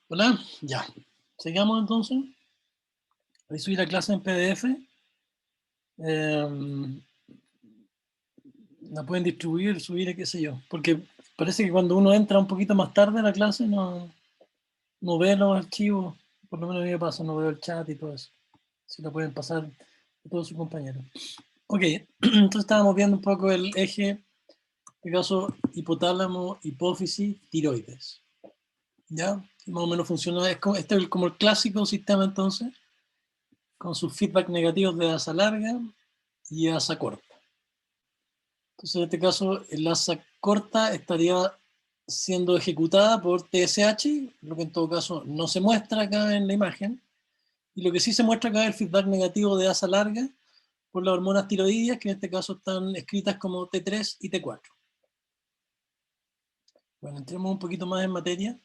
Hola, ya. Sigamos entonces. Voy a subir la clase en PDF. La pueden distribuir, subir, qué sé yo. Porque parece que cuando uno entra un poquito más tarde a la clase no ve los archivos. Por lo menos a mí me pasa, no veo el chat y todo eso. Si lo pueden pasar a todos sus compañeros. Ok, entonces estábamos viendo un poco el eje, en este caso, hipotálamo, hipófisis, tiroides. ¿Ya? Más o menos funciona. Este es como el clásico sistema entonces, con sus feedback negativos de asa larga y asa corta. Entonces, en este caso, el asa corta estaría siendo ejecutada por TSH, lo que en todo caso no se muestra acá en la imagen, y lo que sí se muestra acá es el feedback negativo de asa larga por las hormonas tiroideas, que en este caso están escritas como T3 y T4. Bueno, entremos un poquito más en materia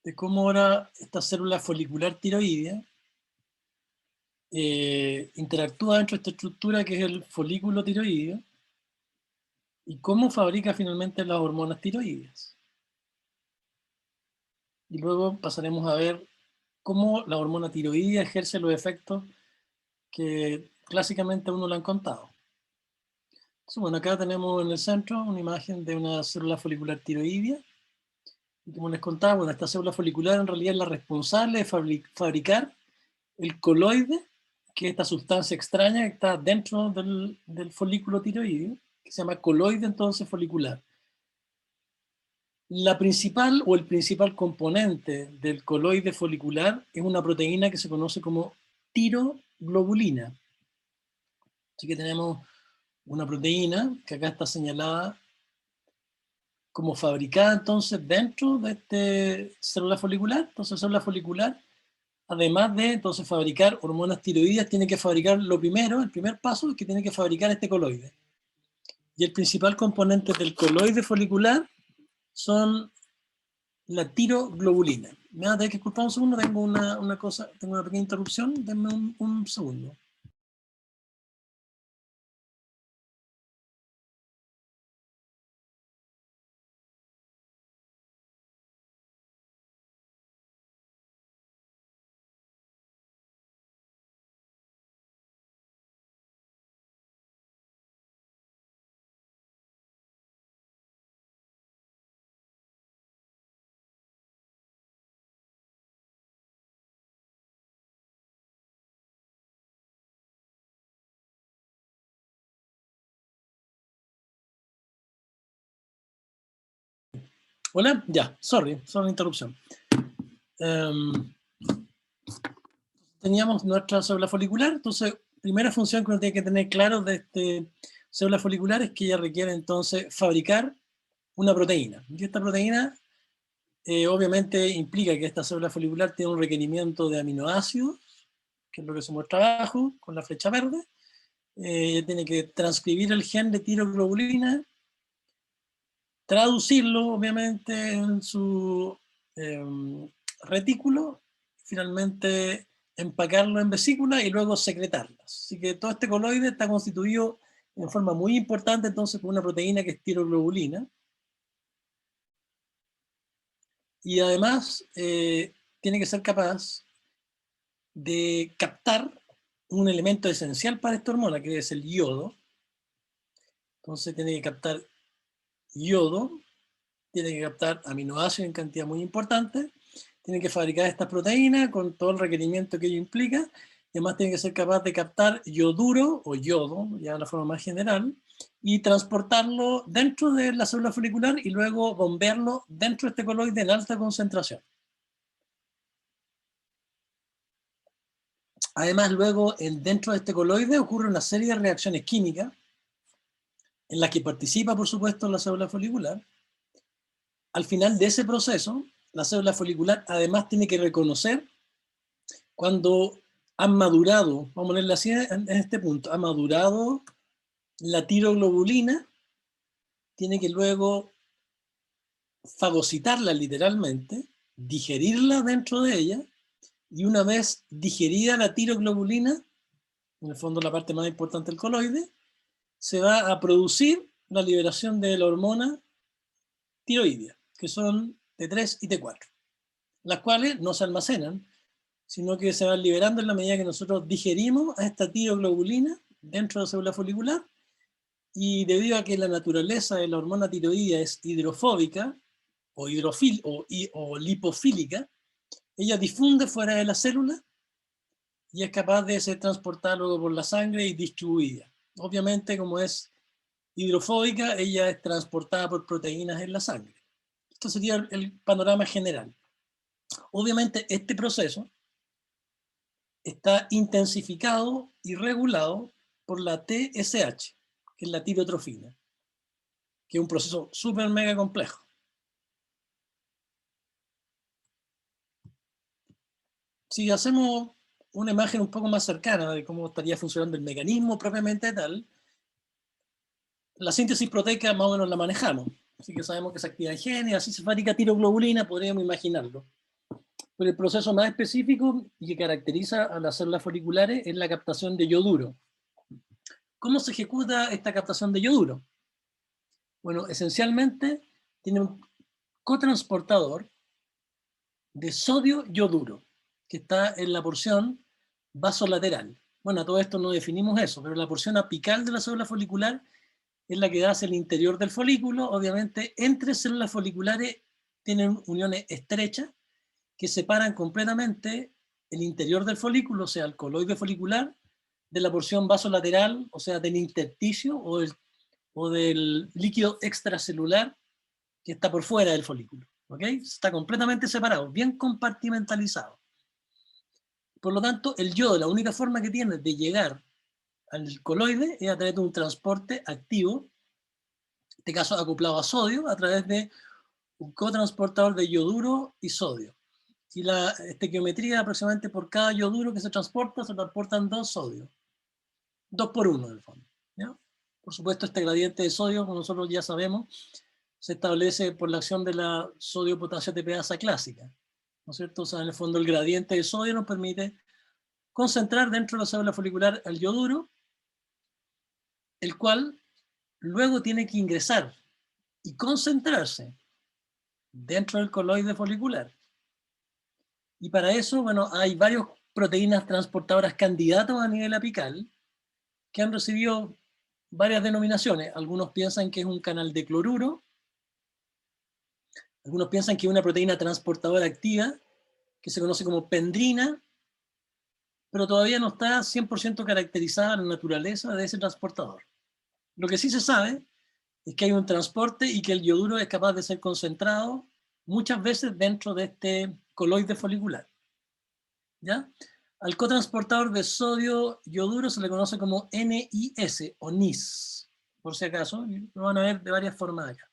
de cómo ahora esta célula folicular tiroidea interactúa dentro de esta estructura que es el folículo tiroideo y cómo fabrica finalmente las hormonas tiroideas. Y luego pasaremos a ver cómo la hormona tiroidea ejerce los efectos que clásicamente a uno le han contado. Entonces, bueno, acá tenemos en el centro una imagen de una célula folicular tiroidea. Y como les contaba, bueno, esta célula folicular en realidad es la responsable de fabricar el coloide, que es esta sustancia extraña que está dentro del folículo tiroideo, que se llama coloide entonces folicular. La principal o el principal componente del coloide folicular es una proteína que se conoce como tiroglobulina. Así que tenemos una proteína que acá está señalada como fabricada entonces dentro de esta célula folicular. Entonces, célula folicular, además de entonces fabricar hormonas tiroideas, tiene que fabricar lo primero, el primer paso es que tiene que fabricar este coloide. Y el principal componente del coloide folicular son la tiroglobulina. Me va a tener que disculpar un segundo, tengo una cosa, tengo una pequeña interrupción, denme un segundo. Hola, ya, sorry la interrupción. Teníamos nuestra célula folicular, entonces, primera función que uno tiene que tener claro de este célula folicular es que ella requiere entonces fabricar una proteína. Y esta proteína obviamente implica que esta célula folicular tiene un requerimiento de aminoácidos, que es lo que se muestra abajo con la flecha verde. Tiene que transcribir el gen de tiroglobulina traducirlo, obviamente, en su retículo, finalmente empacarlo en vesícula y luego secretarlas. Así que todo este coloide está constituido en forma muy importante entonces por una proteína que es tiroglobulina. Y además tiene que ser capaz de captar un elemento esencial para esta hormona, que es el yodo. Entonces tiene que captar yodo, tiene que captar aminoácidos en cantidad muy importante, tiene que fabricar estas proteínas con todo el requerimiento que ello implica, y además tiene que ser capaz de captar yoduro o yodo, ya de la forma más general, y transportarlo dentro de la célula folicular y luego bombearlo dentro de este coloide en alta concentración. Además, luego, dentro de este coloide ocurre una serie de reacciones químicas en las que participa, por supuesto, la célula folicular. Al final de ese proceso, la célula folicular además tiene que reconocer cuando han madurado, vamos a ponerlo así en este punto, ha madurado la tiroglobulina, tiene que luego fagocitarla literalmente, digerirla dentro de ella, y una vez digerida la tiroglobulina, en el fondo la parte más importante del coloide, se va a producir la liberación de la hormona tiroidea, que son T3 y T4, las cuales no se almacenan, sino que se van liberando en la medida que nosotros digerimos a esta tiroglobulina dentro de la célula folicular, y debido a que la naturaleza de la hormona tiroidea es hidrofóbica o, o lipofílica, ella difunde fuera de la célula y es capaz de ser transportada luego por la sangre y distribuida. Obviamente, como es hidrofóbica, ella es transportada por proteínas en la sangre. Esto sería el panorama general. Obviamente, este proceso está intensificado y regulado por la TSH, que es la tirotrofina, que es un proceso súper mega complejo. Si hacemos una imagen un poco más cercana de cómo estaría funcionando el mecanismo propiamente tal, la síntesis proteica más o menos la manejamos. Así que sabemos que se activa en genes, así se fabrica tiroglobulina, podríamos imaginarlo. Pero el proceso más específico y que caracteriza a las células foliculares es la captación de yoduro. ¿Cómo se ejecuta esta captación de yoduro? Bueno, esencialmente tiene un cotransportador de sodio yoduro, que está en la porción vasolateral. Bueno, a todo esto no definimos eso, pero la porción apical de la célula folicular es la que da hacia el interior del folículo. Obviamente, entre células foliculares tienen uniones estrechas que separan completamente el interior del folículo, o sea, el coloide folicular, de la porción vasolateral, o sea, del intersticio o del líquido extracelular que está por fuera del folículo. ¿Ok? Está completamente separado, bien compartimentalizado. Por lo tanto, el yodo, la única forma que tiene de llegar al coloide es a través de un transporte activo, en este caso acoplado a sodio, a través de un cotransportador de yoduro y sodio. Y la estequiometría, aproximadamente por cada yoduro que se transportan 2 sodios. 2 por 1 en el fondo. ¿Ya? Por supuesto, este gradiente de sodio, como nosotros ya sabemos, se establece por la acción de la sodio-potasio ATPasa clásica. ¿No es cierto? O sea, en el fondo el gradiente de sodio nos permite concentrar dentro de la célula folicular el yoduro, el cual luego tiene que ingresar y concentrarse dentro del coloide folicular. Y para eso, bueno, hay varias proteínas transportadoras candidatas a nivel apical que han recibido varias denominaciones. Algunos piensan que es un canal de cloruro, algunos piensan que es una proteína transportadora activa, que se conoce como pendrina, pero todavía no está 100% caracterizada la naturaleza de ese transportador. Lo que sí se sabe es que hay un transporte y que el yoduro es capaz de ser concentrado muchas veces dentro de este coloide folicular. ¿Ya? Al cotransportador de sodio yoduro se le conoce como NIS o NIS, por si acaso, lo van a ver de varias formas acá.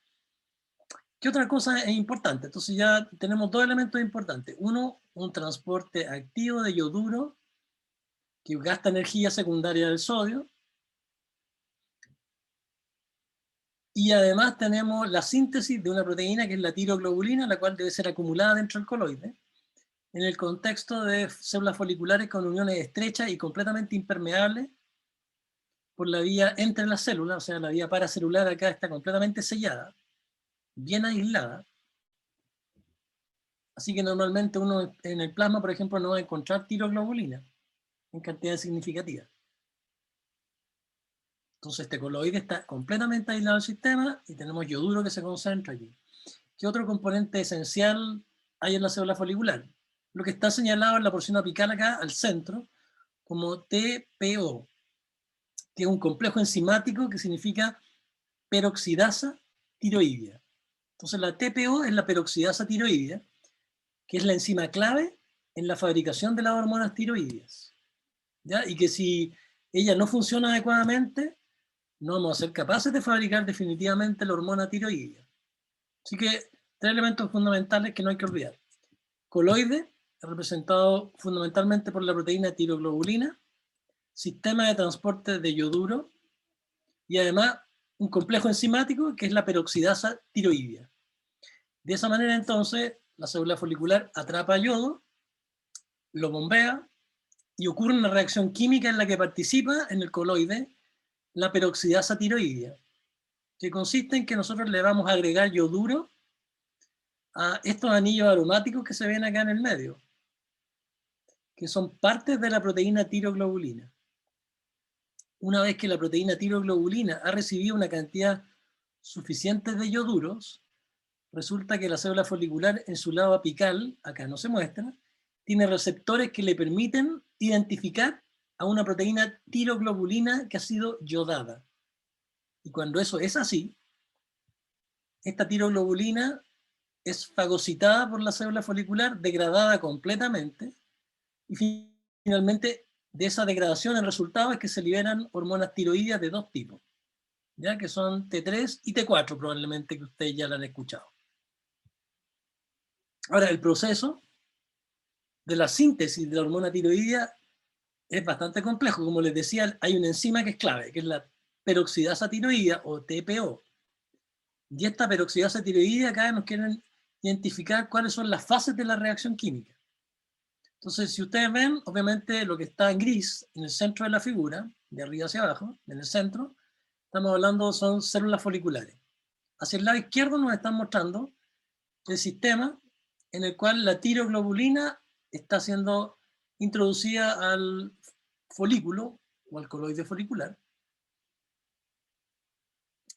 ¿Qué otra cosa es importante? Entonces ya tenemos 2 elementos importantes. Uno, un transporte activo de yoduro que gasta energía secundaria del sodio. Y además tenemos la síntesis de una proteína que es la tiroglobulina, la cual debe ser acumulada dentro del coloide, en el contexto de células foliculares con uniones estrechas y completamente impermeables por la vía entre las células, o sea, la vía paracelular acá está completamente sellada, bien aislada. Así que normalmente uno en el plasma, por ejemplo, no va a encontrar tiroglobulina en cantidades significativas. Entonces este coloide está completamente aislado del sistema y tenemos yoduro que se concentra allí. ¿Qué otro componente esencial hay en la célula folicular? Lo que está señalado en la porción apical acá, al centro, como TPO, que es un complejo enzimático que significa peroxidasa tiroidea. Entonces la TPO es la peroxidasa tiroidea, que es la enzima clave en la fabricación de las hormonas tiroideas, ¿ya? Y que si ella no funciona adecuadamente, no vamos a ser capaces de fabricar definitivamente la hormona tiroidea. Así que 3 elementos fundamentales que no hay que olvidar. Coloide, representado fundamentalmente por la proteína tiroglobulina, sistema de transporte de yoduro y además un complejo enzimático que es la peroxidasa tiroidea. De esa manera entonces la célula folicular atrapa yodo, lo bombea y ocurre una reacción química en la que participa en el coloide la peroxidasa tiroidea, que consiste en que nosotros le vamos a agregar yoduro a estos anillos aromáticos que se ven acá en el medio, que son partes de la proteína tiroglobulina. Una vez que la proteína tiroglobulina ha recibido una cantidad suficiente de ioduros, resulta que la célula folicular en su lado apical, acá no se muestra, tiene receptores que le permiten identificar a una proteína tiroglobulina que ha sido yodada. Y cuando eso es así, esta tiroglobulina es fagocitada por la célula folicular, degradada completamente, y finalmente de esa degradación el resultado es que se liberan hormonas tiroideas de 2 tipos, ¿ya? Que son T3 y T4 probablemente, que ustedes ya la han escuchado. Ahora, el proceso de la síntesis de la hormona tiroidea es bastante complejo. Como les decía, hay una enzima que es clave, que es la peroxidasa tiroidea o TPO. Y esta peroxidasa tiroidea acá nos quieren identificar cuáles son las fases de la reacción química. Entonces, si ustedes ven, obviamente lo que está en gris en el centro de la figura, de arriba hacia abajo, en el centro, estamos hablando, son células foliculares. Hacia el lado izquierdo nos están mostrando el sistema en el cual la tiroglobulina está siendo introducida al folículo o al coloide folicular.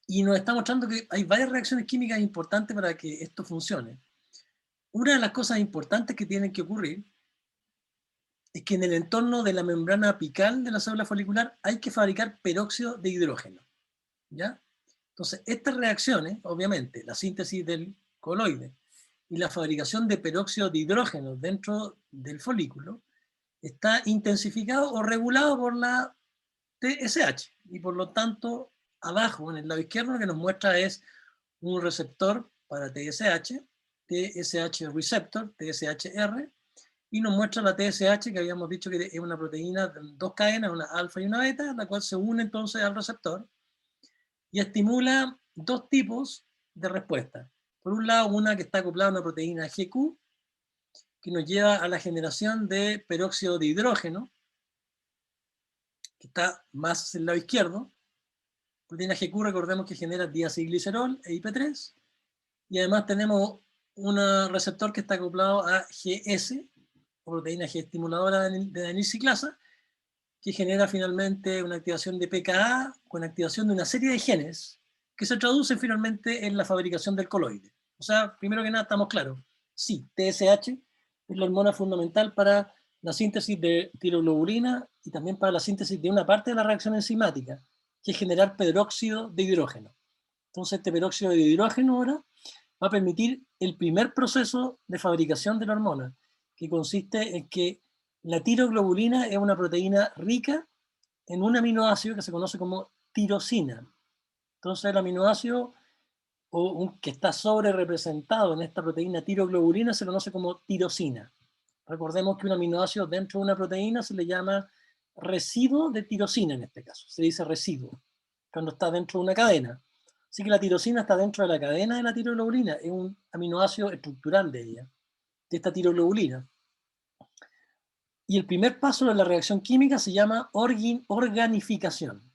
Y nos está mostrando que hay varias reacciones químicas importantes para que esto funcione. Una de las cosas importantes que tienen que ocurrir es que en el entorno de la membrana apical de la célula folicular hay que fabricar peróxido de hidrógeno, ¿ya? Entonces, estas reacciones, obviamente, la síntesis del coloide y la fabricación de peróxido de hidrógeno dentro del folículo, está intensificado o regulado por la TSH, y por lo tanto, abajo, en el lado izquierdo, lo que nos muestra es un receptor para TSH, TSH receptor, TSHR, y nos muestra la TSH, que habíamos dicho que es una proteína de 2 cadenas, una alfa y una beta, la cual se une entonces al receptor y estimula 2 tipos de respuesta. Por un lado, una que está acoplada a una proteína GQ, que nos lleva a la generación de peróxido de hidrógeno, que está más hacia el lado izquierdo. Proteína GQ, recordemos que genera diacilglicerol e IP3, y además tenemos un receptor que está acoplado a GS, o proteína G estimuladora de adenyl-ciclasa, que genera finalmente una activación de pKa con activación de una serie de genes que se traducen finalmente en la fabricación del coloide. O sea, primero que nada estamos claros, sí, TSH es la hormona fundamental para la síntesis de tiroglobulina y también para la síntesis de una parte de la reacción enzimática, que es generar peróxido de hidrógeno. Entonces este peróxido de hidrógeno ahora va a permitir el primer proceso de fabricación de la hormona, que consiste en que la tiroglobulina es una proteína rica en un aminoácido que se conoce como tirosina. Entonces el aminoácido que está sobre representado en esta proteína tiroglobulina se conoce como tirosina. Recordemos que un aminoácido dentro de una proteína se le llama residuo de tirosina en este caso, se dice residuo, cuando está dentro de una cadena. Así que la tirosina está dentro de la cadena de la tiroglobulina, es un aminoácido estructural de ella, de esta tiroglobulina. Y el primer paso de la reacción química se llama organificación,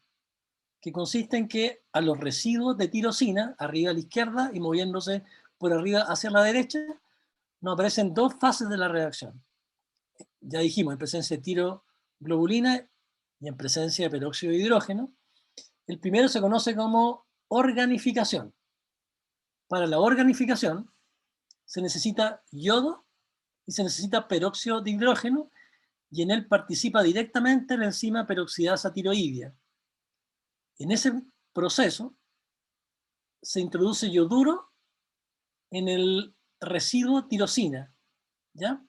que consiste en que a los residuos de tirosina, arriba a la izquierda y moviéndose por arriba hacia la derecha, nos aparecen dos fases de la reacción. Ya dijimos, en presencia de tiroglobulina y en presencia de peróxido de hidrógeno. El primero se conoce como organificación. Para la organificación se necesita yodo y se necesita peróxido de hidrógeno, y en él participa directamente la enzima peroxidasa tiroidea. En ese proceso se introduce yoduro en el residuo tirosina, ¿ya?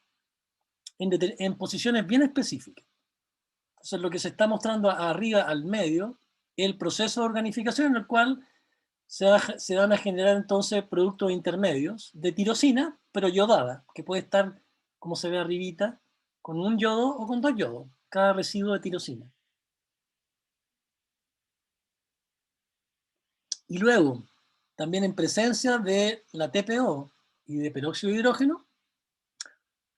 En posiciones bien específicas. Entonces, lo que se está mostrando arriba al medio es el proceso de organificación en el cual se van a generar entonces productos intermedios de tirosina, pero yodada, que puede estar, como se ve arribita, con un yodo o con dos yodos, cada residuo de tirosina. Y luego, también en presencia de la TPO y de peróxido de hidrógeno,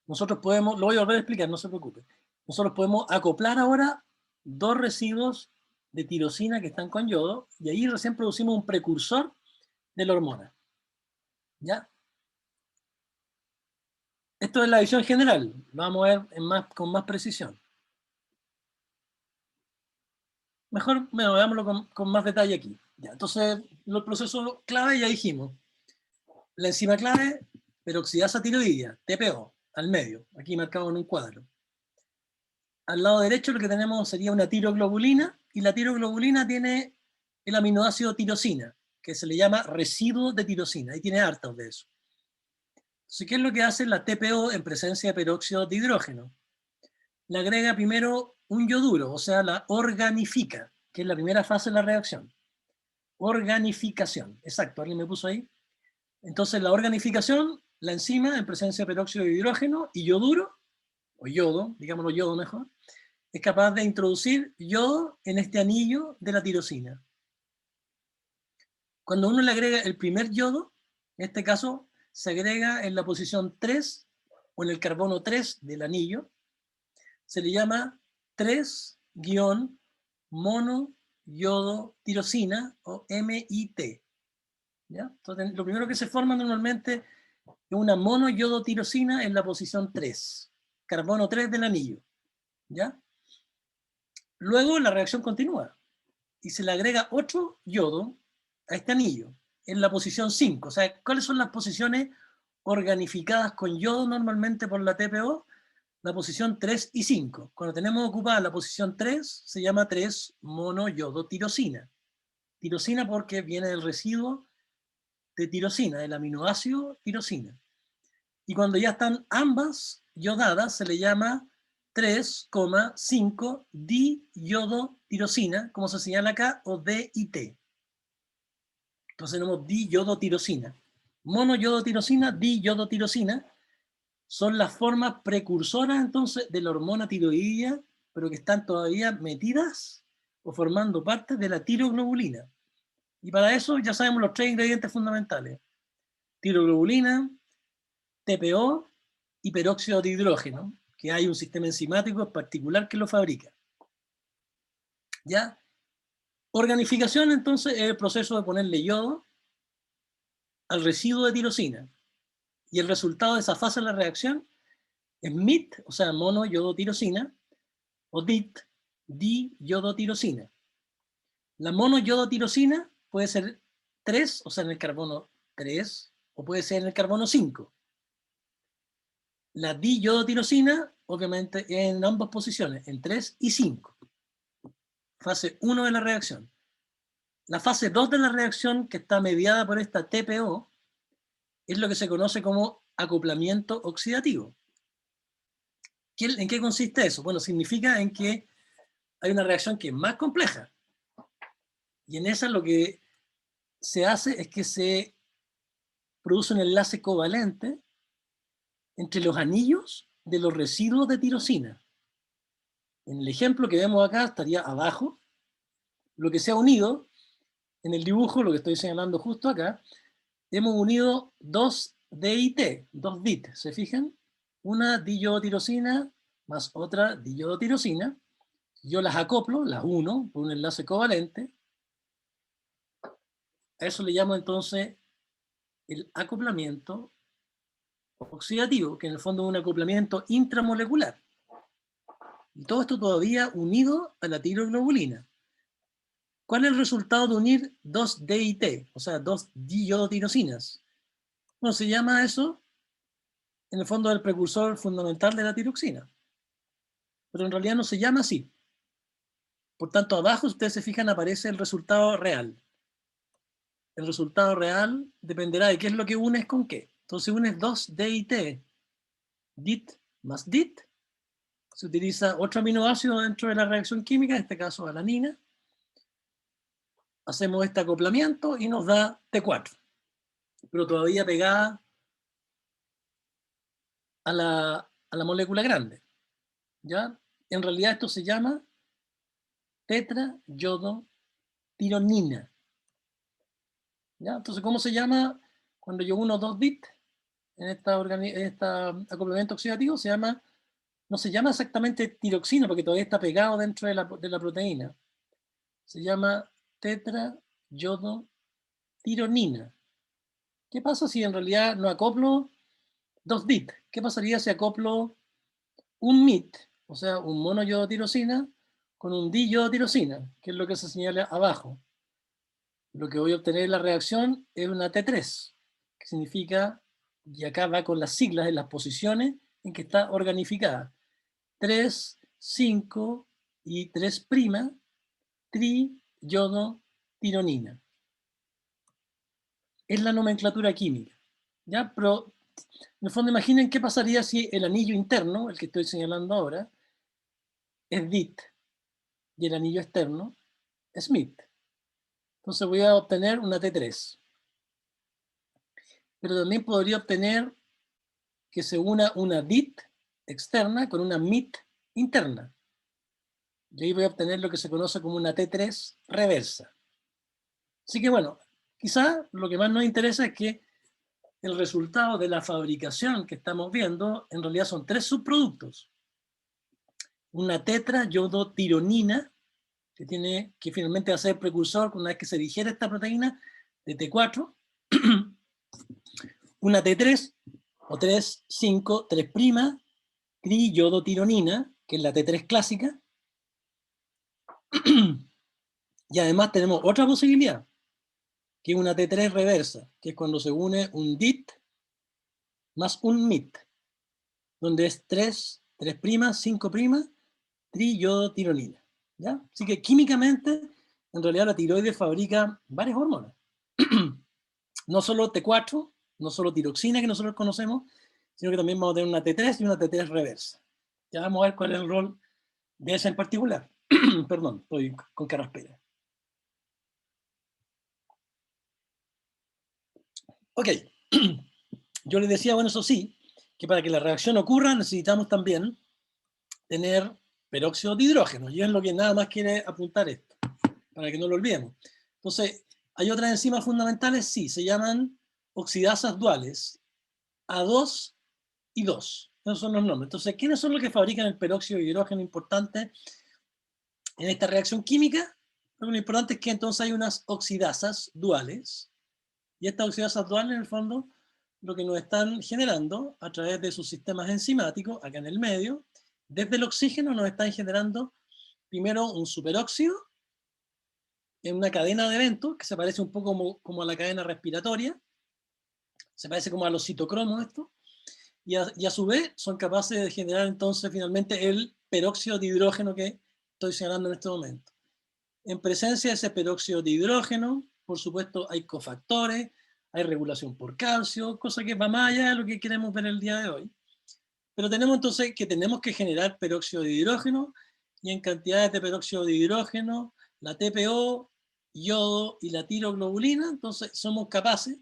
nosotros podemos, lo voy a volver a explicar, no se preocupe, nosotros podemos acoplar ahora dos residuos de tirosina que están con yodo, y ahí recién producimos un precursor de la hormona. ¿Ya? Esto es la visión general, lo vamos a ver con más precisión. Mejor, bueno, veámoslo con más detalle aquí. Ya, entonces, los procesos clave ya dijimos. La enzima clave, peroxidasa tiroidea, TPO, al medio, aquí marcado en un cuadro. Al lado derecho lo que tenemos sería una tiroglobulina, y la tiroglobulina tiene el aminoácido tirosina, que se le llama residuo de tirosina, y tiene hartos de eso. Entonces, ¿qué es lo que hace la TPO en presencia de peróxido de hidrógeno? Le agrega primero un yoduro, o sea, la organifica, que es la primera fase de la reacción. Organificación, exacto, alguien me puso ahí. Entonces, la organificación, la enzima en presencia de peróxido de hidrógeno y yoduro, o yodo, digámoslo yodo mejor, es capaz de introducir yodo en este anillo de la tirosina. Cuando uno le agrega el primer yodo, en este caso se agrega en la posición 3 o en el carbono 3 del anillo, se le llama 3-monoyodotirosina o MIT. ¿Ya? Entonces, lo primero que se forma normalmente es una monoyodotirosina en la posición 3, carbono 3 del anillo. ¿Ya? Luego la reacción continúa y se le agrega otro yodo a este anillo en la posición 5. O sea, ¿cuáles son las posiciones organificadas con yodo normalmente por la TPO? La posición 3 y 5. Cuando tenemos ocupada la posición 3, se llama 3-monoyodotirosina. Tirosina porque viene del residuo de tirosina, del aminoácido tirosina. Y cuando ya están ambas yodadas, se le llama 3,5-diyodotirosina, como se señala acá, o DIT. Entonces tenemos diyodotirosina. Monoyodotirosina, diyodotirosina, son las formas precursoras entonces de la hormona tiroidea, pero que están todavía metidas o formando parte de la tiroglobulina. Y para eso ya sabemos los tres ingredientes fundamentales: tiroglobulina, TPO y peróxido de hidrógeno, que hay un sistema enzimático particular que lo fabrica. ¿Ya? Organificación entonces es el proceso de ponerle yodo al residuo de tirosina, y el resultado de esa fase de la reacción es MIT, o sea, monoyodotirosina, o DIT, diyodotirosina. La monoyodotirosina puede ser 3, o sea, en el carbono 3, o puede ser en el carbono 5. La diyodotirosina, obviamente, en ambas posiciones, en 3 y 5. Fase 1 de la reacción. La fase 2 de la reacción, que está mediada por esta TPO, es lo que se conoce como acoplamiento oxidativo. ¿En qué consiste eso? Bueno, significa en que hay una reacción que es más compleja. Y en esa lo que se hace es que se produce un enlace covalente entre los anillos de los residuos de tirosina. En el ejemplo que vemos acá estaría abajo, lo que se ha unido En el dibujo, lo que estoy señalando justo acá, hemos unido dos DIT, dos DIT, ¿se fijan? Una diodotirosina más otra diodotirosina. Yo las acoplo, las uno, por un enlace covalente. A eso le llamo entonces el acoplamiento oxidativo, que en el fondo es un acoplamiento intramolecular. Y todo esto todavía unido a la tiroglobulina. ¿Cuál es el resultado de unir dos DIT, o sea, dos diodotirosinas? Bueno, se llama eso, en el fondo, el precursor fundamental de la tiroxina. Pero en realidad no se llama así. Por tanto, abajo, si ustedes se fijan, aparece el resultado real. El resultado real dependerá de qué es lo que unes con qué. Entonces unes dos DIT, DIT más DIT, se utiliza otro aminoácido dentro de la reacción química, en este caso alanina. Hacemos este acoplamiento y nos da T4, pero todavía pegada a la molécula grande. ¿Ya? En realidad esto se llama tetrayodotironina. ¿Ya? Entonces, ¿cómo se llama cuando yo uno dos DIT en este acoplamiento oxidativo? No se llama exactamente tiroxina porque todavía está pegado dentro de la proteína. Se llama tetrayodotironina. ¿Qué pasa si en realidad no acoplo dos DIT? ¿Qué pasaría si acoplo un MIT, o sea, un monoyodotirosina, con un diyodotirosina, que es lo que se señala abajo? Lo que voy a obtener en la reacción es una T3, que significa, y acá va con las siglas en las posiciones en que está organificada. 3, 5 y 3' triyodotironina. Es la nomenclatura química. ¿Ya? Pero, en el fondo, imaginen qué pasaría si el anillo interno, el que estoy señalando ahora, es DIT y el anillo externo es MIT. Entonces voy a obtener una T3. Pero también podría obtener que se una una DIT externa con una MIT interna. Y ahí voy a obtener lo que se conoce como una T3 reversa. Así que bueno, quizá lo que más nos interesa es que el resultado de la fabricación que estamos viendo en realidad son tres subproductos. Una tetrayodotironina, que finalmente va a ser precursor una vez que se digiere esta proteína de T4, una T3 o 3, 5, 3' triyodotironina, que es la T3 clásica, y además tenemos otra posibilidad, que es una T3 reversa, que es cuando se une un DIT más un MIT, donde es 3, 3', 5' triyodotironina. ¿Ya? Así que químicamente, en realidad la tiroides fabrica varias hormonas. No solo T4, no solo tiroxina que nosotros conocemos, sino que también vamos a tener una T3 y una T3 reversa. Ya vamos a ver cuál es el rol de esa en particular. Perdón, estoy con carraspera. Ok, yo les decía, bueno, eso sí, que para que la reacción ocurra necesitamos también tener peróxido de hidrógeno, y es lo que nada más quiere apuntar esto, para que no lo olvidemos. Entonces, hay otras enzimas fundamentales, sí, se llaman oxidasas duales, A2 y 2. Esos son los nombres. Entonces, ¿quiénes son los que fabrican el peróxido de hidrógeno importante en esta reacción química? Lo importante es que entonces hay unas oxidasas duales, y estas oxidasas duales, en el fondo, lo que nos están generando a través de sus sistemas enzimáticos, acá en el medio, desde el oxígeno nos están generando primero un superóxido en una cadena de eventos que se parece un poco como a la cadena respiratoria, se parece como a los citocromos esto, y a su vez son capaces de generar entonces finalmente el peróxido de hidrógeno que estoy señalando en este momento. En presencia de ese peróxido de hidrógeno, por supuesto, hay cofactores, hay regulación por calcio, cosa que va más allá de lo que queremos ver el día de hoy. Pero tenemos entonces que tenemos que generar peróxido de hidrógeno, y en cantidades de peróxido de hidrógeno, la TPO, yodo y la tiroglobulina, entonces somos capaces,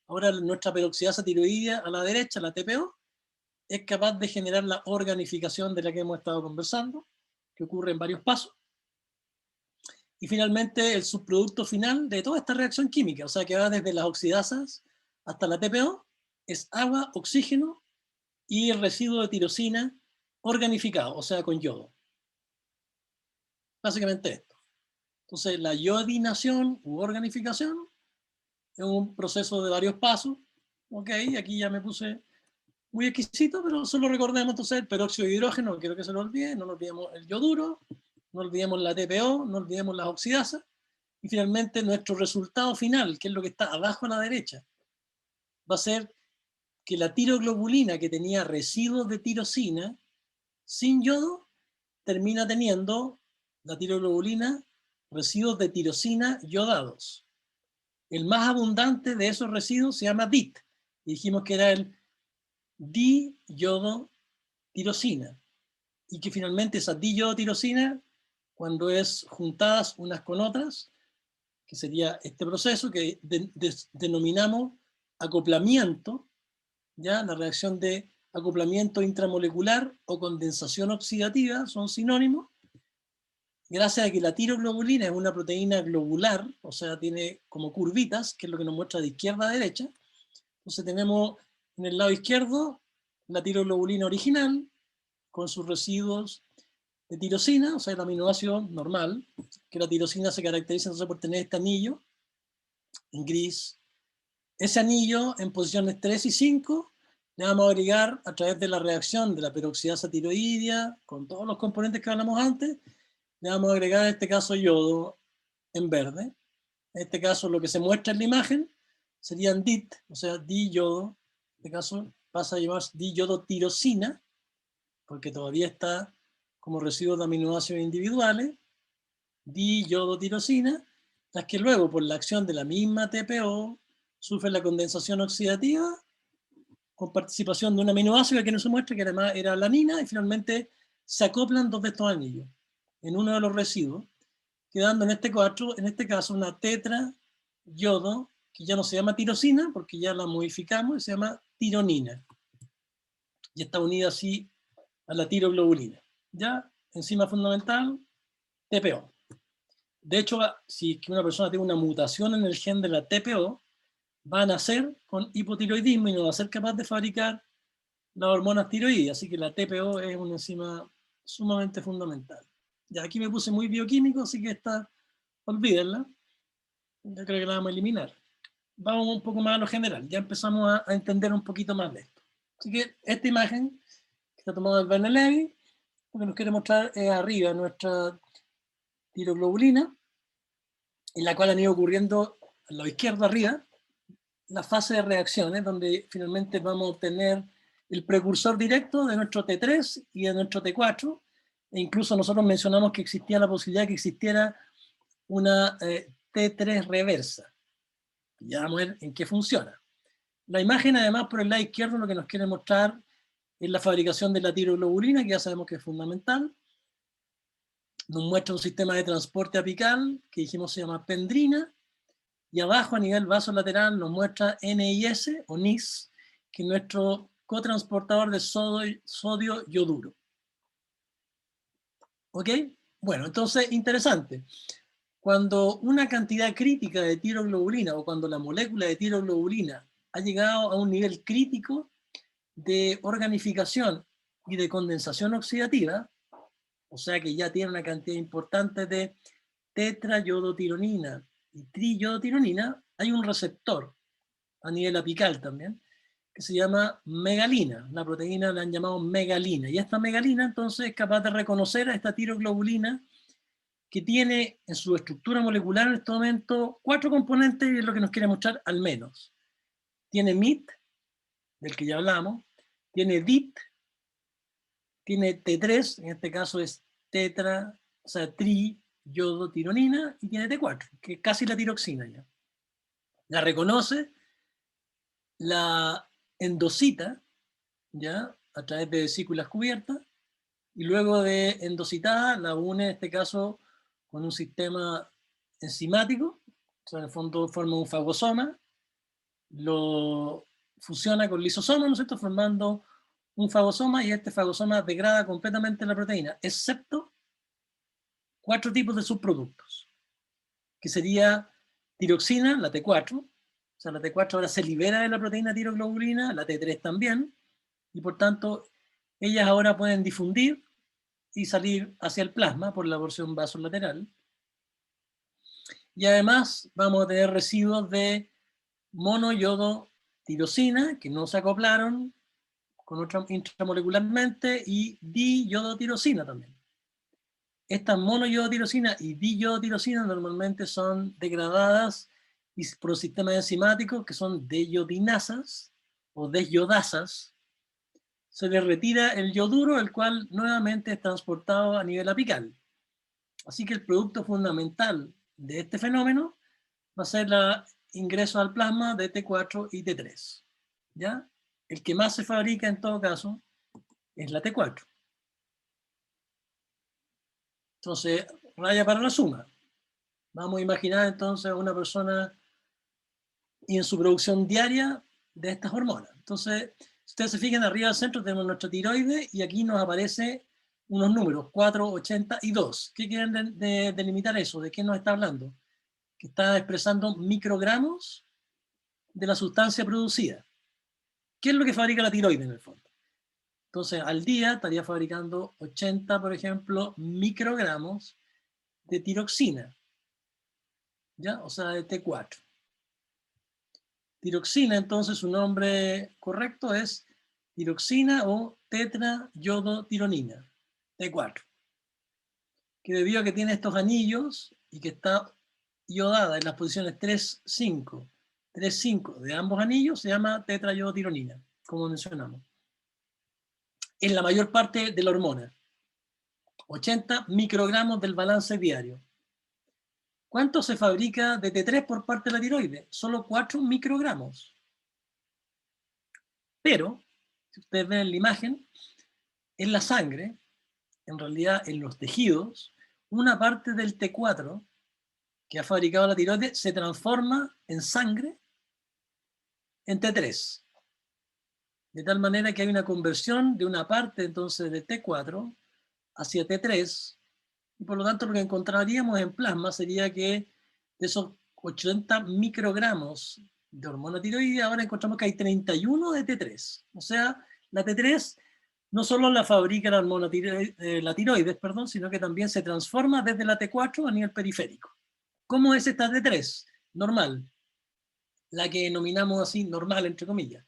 ahora nuestra peroxidasa tiroidea a la derecha, la TPO, es capaz de generar la organificación de la que hemos estado conversando, que ocurre en varios pasos. Y finalmente el subproducto final de toda esta reacción química, o sea que va desde las oxidasas hasta la TPO, es agua, oxígeno y el residuo de tirosina organificado, o sea con yodo. Básicamente esto. Entonces la iodinación u organificación es un proceso de varios pasos. Ok, aquí ya me puse muy exquisito, pero solo recordemos entonces el peróxido de hidrógeno, no quiero que se lo olvide, no nos olvidemos el yoduro, no olvidemos la TPO, no olvidemos las oxidasas, y finalmente nuestro resultado final, que es lo que está abajo a la derecha, va a ser que la tiroglobulina que tenía residuos de tirosina sin yodo, termina teniendo la tiroglobulina residuos de tirosina yodados. El más abundante de esos residuos se llama DIT, y dijimos que era el diyodotirosina, y que finalmente esa diyodotirosina, cuando es juntadas unas con otras, que sería este proceso que denominamos acoplamiento, ¿ya? La reacción de acoplamiento intramolecular o condensación oxidativa son sinónimos, gracias a que la tiroglobulina es una proteína globular, o sea, tiene como curvitas, que es lo que nos muestra de izquierda a derecha. Entonces tenemos en el lado izquierdo la tiroglobulina original, con sus residuos de tirosina, o sea, el aminoácido normal, que la tirosina se caracteriza entonces por tener este anillo en gris. Ese anillo en posiciones 3 y 5 le vamos a agregar a través de la reacción de la peroxidasa tiroidea, con todos los componentes que hablamos antes, le vamos a agregar en este caso yodo en verde. En este caso lo que se muestra en la imagen serían DIT, o sea, diyodo, en este caso pasa a llamarse diyodotirosina, porque todavía está como residuos de aminoácidos individuales, diyodotirosina, las que luego por la acción de la misma TPO sufren la condensación oxidativa con participación de un aminoácido que no se muestra, que además era alanina, y finalmente se acoplan dos de estos anillos en uno de los residuos, quedando en este caso una tetra yodo, que ya no se llama tirosina, porque ya la modificamos, y se llama tironina. Y está unida así a la tiroglobulina. Ya, enzima fundamental, TPO. De hecho, si una persona tiene una mutación en el gen de la TPO, va a nacer con hipotiroidismo y no va a ser capaz de fabricar las hormonas tiroides, así que la TPO es una enzima sumamente fundamental. Ya aquí me puse muy bioquímico, así que esta, olvídenla, yo creo que la vamos a eliminar. Vamos un poco más a lo general, ya empezamos a entender un poquito más de esto. Así que esta imagen, que está tomada del Verne Levy, lo que nos quiere mostrar es arriba nuestra tiroglobulina, en la cual han ido ocurriendo al lado izquierdo arriba, la fase de reacciones, donde finalmente vamos a obtener el precursor directo de nuestro T3 y de nuestro T4, e incluso nosotros mencionamos que existía la posibilidad de que existiera una T3 reversa. Ya vamos a ver en qué funciona. La imagen, además, por el lado izquierdo, lo que nos quiere mostrar es la fabricación de la tiroglobulina, que ya sabemos que es fundamental. Nos muestra un sistema de transporte apical, que dijimos se llama pendrina, y abajo a nivel vasolateral nos muestra NIS o NIS, que es nuestro cotransportador de sodio yoduro. ¿Ok? Bueno, entonces, interesante. Cuando una cantidad crítica de tiroglobulina o cuando la molécula de tiroglobulina ha llegado a un nivel crítico de organificación y de condensación oxidativa, o sea que ya tiene una cantidad importante de tetrayodotironina y triyodotironina, hay un receptor a nivel apical también, que se llama megalina. La proteína la han llamado megalina. Y esta megalina entonces es capaz de reconocer a esta tiroglobulina que tiene en su estructura molecular en este momento 4 componentes, y es lo que nos quiere mostrar al menos. Tiene MIT, del que ya hablamos, tiene DIT, tiene T3, en este caso es tetra, o sea, triyodotironina, y tiene T4, que es casi la tiroxina ya. La reconoce, la endocita, ¿ya? A través de vesículas cubiertas, y luego de endocitada la une en este caso con un sistema enzimático, o sea, en el fondo forma un fagosoma, lo fusiona con lisosoma, ¿no es cierto?, formando un fagosoma, y este fagosoma degrada completamente la proteína, excepto 4 tipos de subproductos. que sería tiroxina, la T4, o sea, la T4 ahora se libera de la proteína tiroglobulina, la T3 también, y por tanto, ellas ahora pueden difundir y salir hacia el plasma por la porción vasolateral. Y además vamos a tener residuos de monoyodotirosina, que no se acoplaron con otra intramolecularmente, y diyodotirosina también. Estas monoyodotirosina y diyodotirosina normalmente son degradadas por sistemas enzimáticos que son deyodinasas o desyodasas. Se les retira el yoduro, el cual nuevamente es transportado a nivel apical. Así que el producto fundamental de este fenómeno va a ser el ingreso al plasma de T4 y T3. ¿Ya? El que más se fabrica en todo caso es la T4. Entonces, raya para la suma. Vamos a imaginar entonces a una persona y en su producción diaria de estas hormonas. Entonces, si ustedes se fijan arriba al centro tenemos nuestra tiroides y aquí nos aparece unos números, 4, 80 y 2. ¿Qué quieren delimitar eso? ¿De qué nos está hablando? Que está expresando microgramos de la sustancia producida. ¿Qué es lo que fabrica la tiroides en el fondo? Entonces, al día estaría fabricando 80, por ejemplo, microgramos de tiroxina, ¿ya? O sea, de T4. Tiroxina, entonces, su nombre correcto es tiroxina o tetrayodotironina, T4. Que debido a que tiene estos anillos y que está iodada en las posiciones 3, 5, 3, 5 de ambos anillos, se llama tetrayodotironina, como mencionamos. Es la mayor parte de la hormona. 80 microgramos del balance diario. ¿Cuánto se fabrica de T3 por parte de la tiroides? Solo 4 microgramos. Pero, si ustedes ven en la imagen, en la sangre, en realidad en los tejidos, una parte del T4 que ha fabricado la tiroides se transforma en sangre en T3. De tal manera que hay una conversión de una parte entonces de T4 hacia T3, y por lo tanto lo que encontraríamos en plasma sería que de esos 80 microgramos de hormona tiroidea, ahora encontramos que hay 31 de T3. O sea, la T3 no solo la fabrica la hormona la tiroides, perdón, sino que también se transforma desde la T4 a nivel periférico. ¿Cómo es esta T3? Normal. La que denominamos así normal, entre comillas.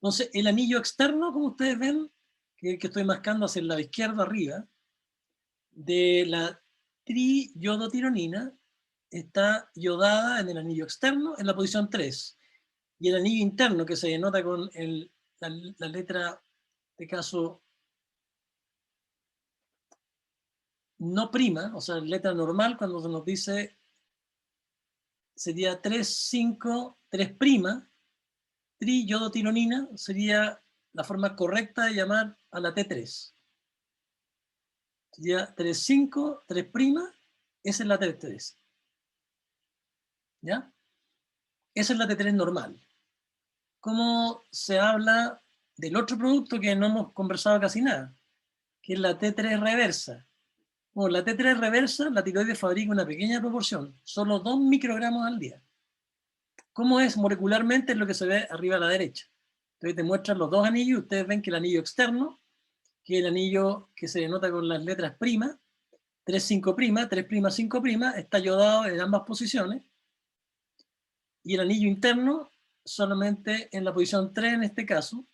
Entonces, el anillo externo, como ustedes ven, que estoy marcando hacia el lado izquierdo arriba, de la triyodotironina, está iodada en el anillo externo en la posición 3. Y el anillo interno, que se denota con la letra, de caso, no prima, o sea, letra normal, cuando se nos dice, sería 3, 5, 3 prima, triyodotironina, sería la forma correcta de llamar a la T3. Sería 3, 5, 3 prima, esa es la T3. ¿Ya? Esa es la T3 normal. ¿Cómo se habla del otro producto que no hemos conversado casi nada? Que es la T3 reversa. Bueno, la T3 reversa, la tiroides fabrica una pequeña proporción, solo 2 microgramos al día. ¿Cómo es molecularmente? Es lo que se ve arriba a la derecha. Entonces te muestran los dos anillos, ustedes ven que el anillo externo, que es el anillo que se denota con las letras prima, 3, 5 prima, 3 prima, 5 prima, está iodado en ambas posiciones, y el anillo interno solamente en la posición 3 en este caso.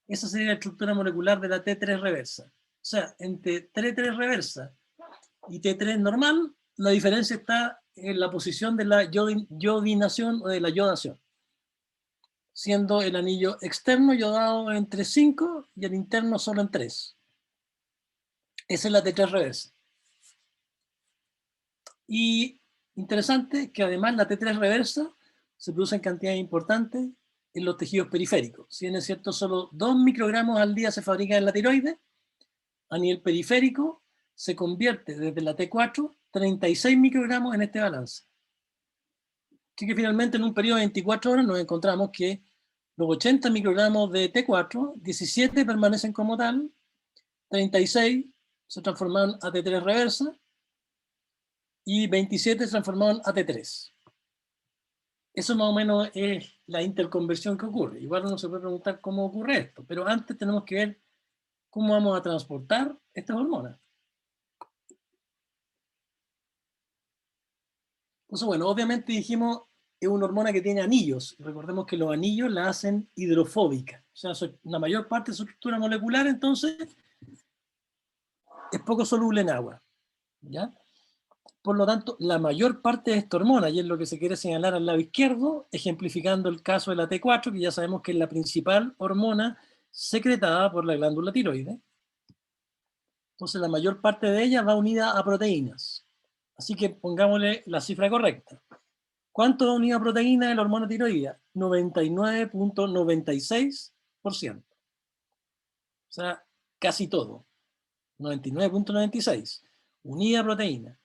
Esa sería la estructura molecular de la T3 reversa. O sea, entre T3 reversa y T3 normal, la diferencia está en la posición de la yodinación o de la yodación, siendo el anillo externo yodado en 3, 5 y el interno solo en 3. Esa es la T3 reversa. Y interesante que además la T3 reversa se produce en cantidades importantes en los tejidos periféricos. Si bien es cierto, solo 2 microgramos al día se fabrican en la tiroides, a nivel periférico se convierte desde la T4 36 microgramos en este balance. Así que finalmente en un periodo de 24 horas nos encontramos que los 80 microgramos de T4, 17 permanecen como tal, 36 se transforman a T3 reversa, y 27 transformado en AT3. Eso más o menos es la interconversión que ocurre. Igual uno se puede preguntar cómo ocurre esto, pero antes tenemos que ver cómo vamos a transportar estas hormonas. Entonces, bueno, obviamente dijimos es una hormona que tiene anillos. Recordemos que los anillos la hacen hidrofóbica. O sea, la mayor parte de su estructura molecular, entonces, es poco soluble en agua. ¿Ya? Por lo tanto, la mayor parte de esta hormona, y es lo que se quiere señalar al lado izquierdo, ejemplificando el caso de la T4, que ya sabemos que es la principal hormona secretada por la glándula tiroides. Entonces, la mayor parte de ella va unida a proteínas. Así que pongámosle la cifra correcta. ¿Cuánto va unida a proteínas de la hormona tiroidea? 99.96%. O sea, casi todo. 99.96. Unida a proteína.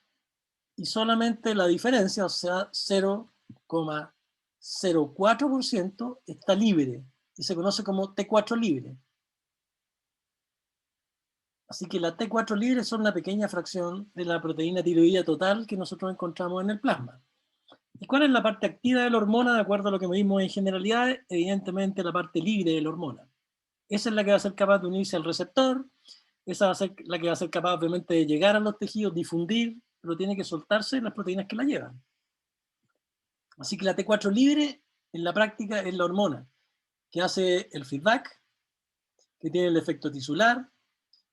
Y solamente la diferencia, o sea, 0,04% está libre y se conoce como T4 libre. Así que la T4 libre son una pequeña fracción de la proteína tiroidea total que nosotros encontramos en el plasma. ¿Y cuál es la parte activa de la hormona? De acuerdo a lo que medimos en generalidades, evidentemente la parte libre de la hormona. Esa es la que va a ser capaz de unirse al receptor, esa va a ser la que va a ser capaz obviamente de llegar a los tejidos, difundir, pero tiene que soltarse las proteínas que la llevan. Así que la T4 libre en la práctica es la hormona que hace el feedback, que tiene el efecto tisular,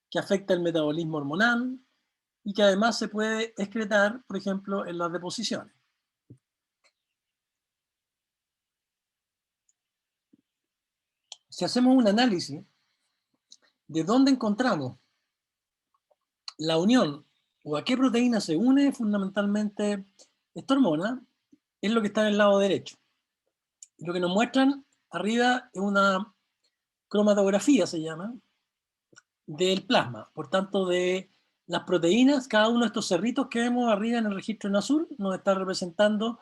que afecta el metabolismo hormonal y que además se puede excretar, por ejemplo, en las deposiciones. Si hacemos un análisis de dónde encontramos la unión o a qué proteína se une fundamentalmente esta hormona, es lo que está en el lado derecho. Lo que nos muestran arriba es una cromatografía, se llama, del plasma, por tanto de las proteínas. Cada uno de estos cerritos que vemos arriba en el registro en azul nos está representando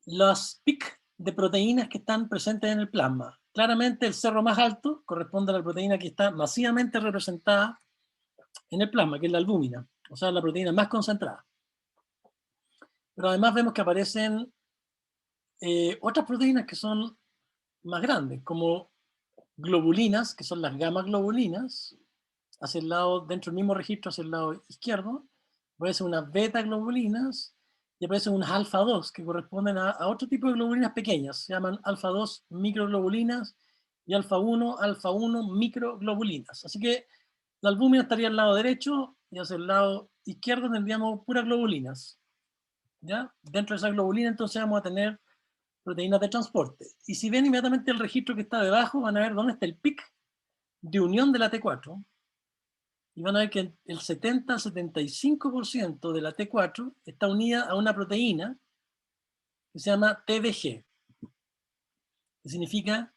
las PIC de proteínas que están presentes en el plasma. Claramente el cerro más alto corresponde a la proteína que está masivamente representada en el plasma, que es la albúmina, o sea, la proteína más concentrada. Pero además vemos que aparecen otras proteínas que son más grandes, como globulinas, que son las gamma globulinas, hacia el lado, dentro del mismo registro, hacia el lado izquierdo, aparecen unas beta globulinas y aparecen unas alfa 2 que corresponden a otro tipo de globulinas pequeñas, se llaman alfa 2 microglobulinas y alfa 1 microglobulinas. Así que la albúmina estaría al lado derecho y hacia el lado izquierdo tendríamos puras globulinas. ¿Ya? Dentro de esa globulina entonces vamos a tener proteínas de transporte. Y si ven inmediatamente el registro que está debajo, van a ver dónde está el pic de unión de la T4, y van a ver que el 70 al 75% de la T4 está unida a una proteína que se llama TBG, que significa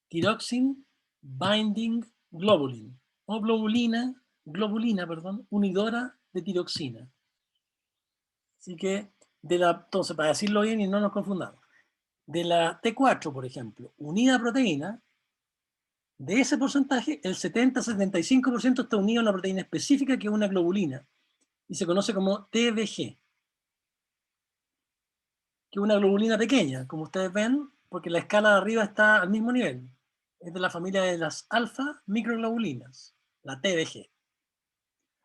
Thyroxine Binding Globulin, o globulina, unidora de tiroxina. Así que, entonces, para decirlo bien y no nos confundamos, de la T4, por ejemplo, unida a proteína, de ese porcentaje, el 70-75% está unido a una proteína específica que es una globulina, y se conoce como TBG, que es una globulina pequeña, como ustedes ven, porque la escala de arriba está al mismo nivel. Es de la familia de las alfa microglobulinas, la TBG.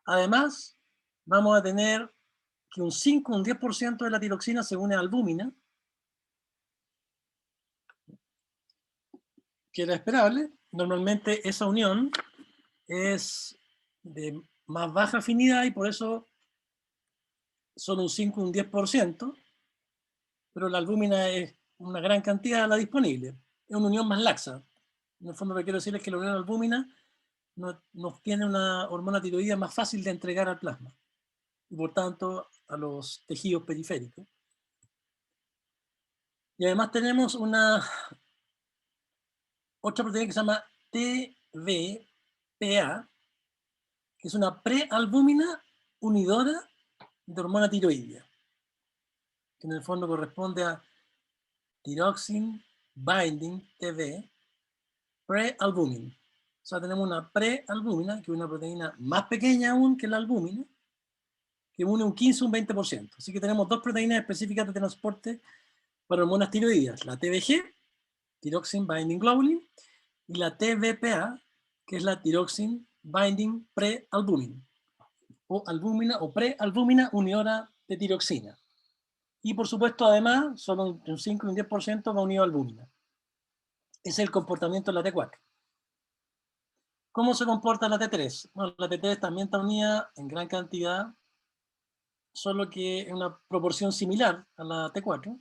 Además, vamos a tener que un 5 o un 10% de la tiroxina se une a albúmina, que era esperable. Normalmente esa unión es de más baja afinidad y por eso son un 5 o un 10%, pero la albúmina es una gran cantidad de la disponible. Es una unión más laxa. En el fondo lo que quiero decir es que la unión albúmina nos tiene una hormona tiroidea más fácil de entregar al plasma y por tanto a los tejidos periféricos. Y además tenemos otra proteína que se llama TVPA, que es una prealbúmina unidora de hormona tiroidea, que en el fondo corresponde a Thyroxine Binding TV prealbúmin. O sea, tenemos una prealbúmina, que es una proteína más pequeña aún que la albúmina, que une un 15 o un 20%. Así que tenemos dos proteínas específicas de transporte para hormonas tiroideas, la TBG, Thyroxine Binding Globulin, y la TBPA, que es la Thyroxine Binding Prealbumin, o albúmina o prealbúmina unidora de tiroxina. Y por supuesto, además, solo un 5 y un 10% va unido a albúmina. Ese es el comportamiento de la T4. ¿Cómo se comporta la T3? Bueno, la T3 también está unida en gran cantidad, solo que en una proporción similar a la T4,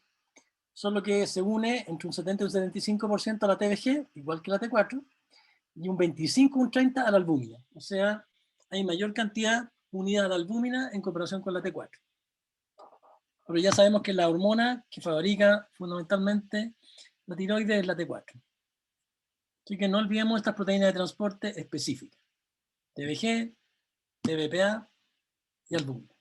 solo que se une entre un 70 y un 75% a la TBG, igual que la T4, y un 25 o un 30 a la albúmina. O sea, hay mayor cantidad unida a la albúmina en comparación con la T4. Pero ya sabemos que la hormona que fabrica fundamentalmente la tiroides es la T4. Así que no olvidemos estas proteínas de transporte específicas. TBG, TBPA y albúmina.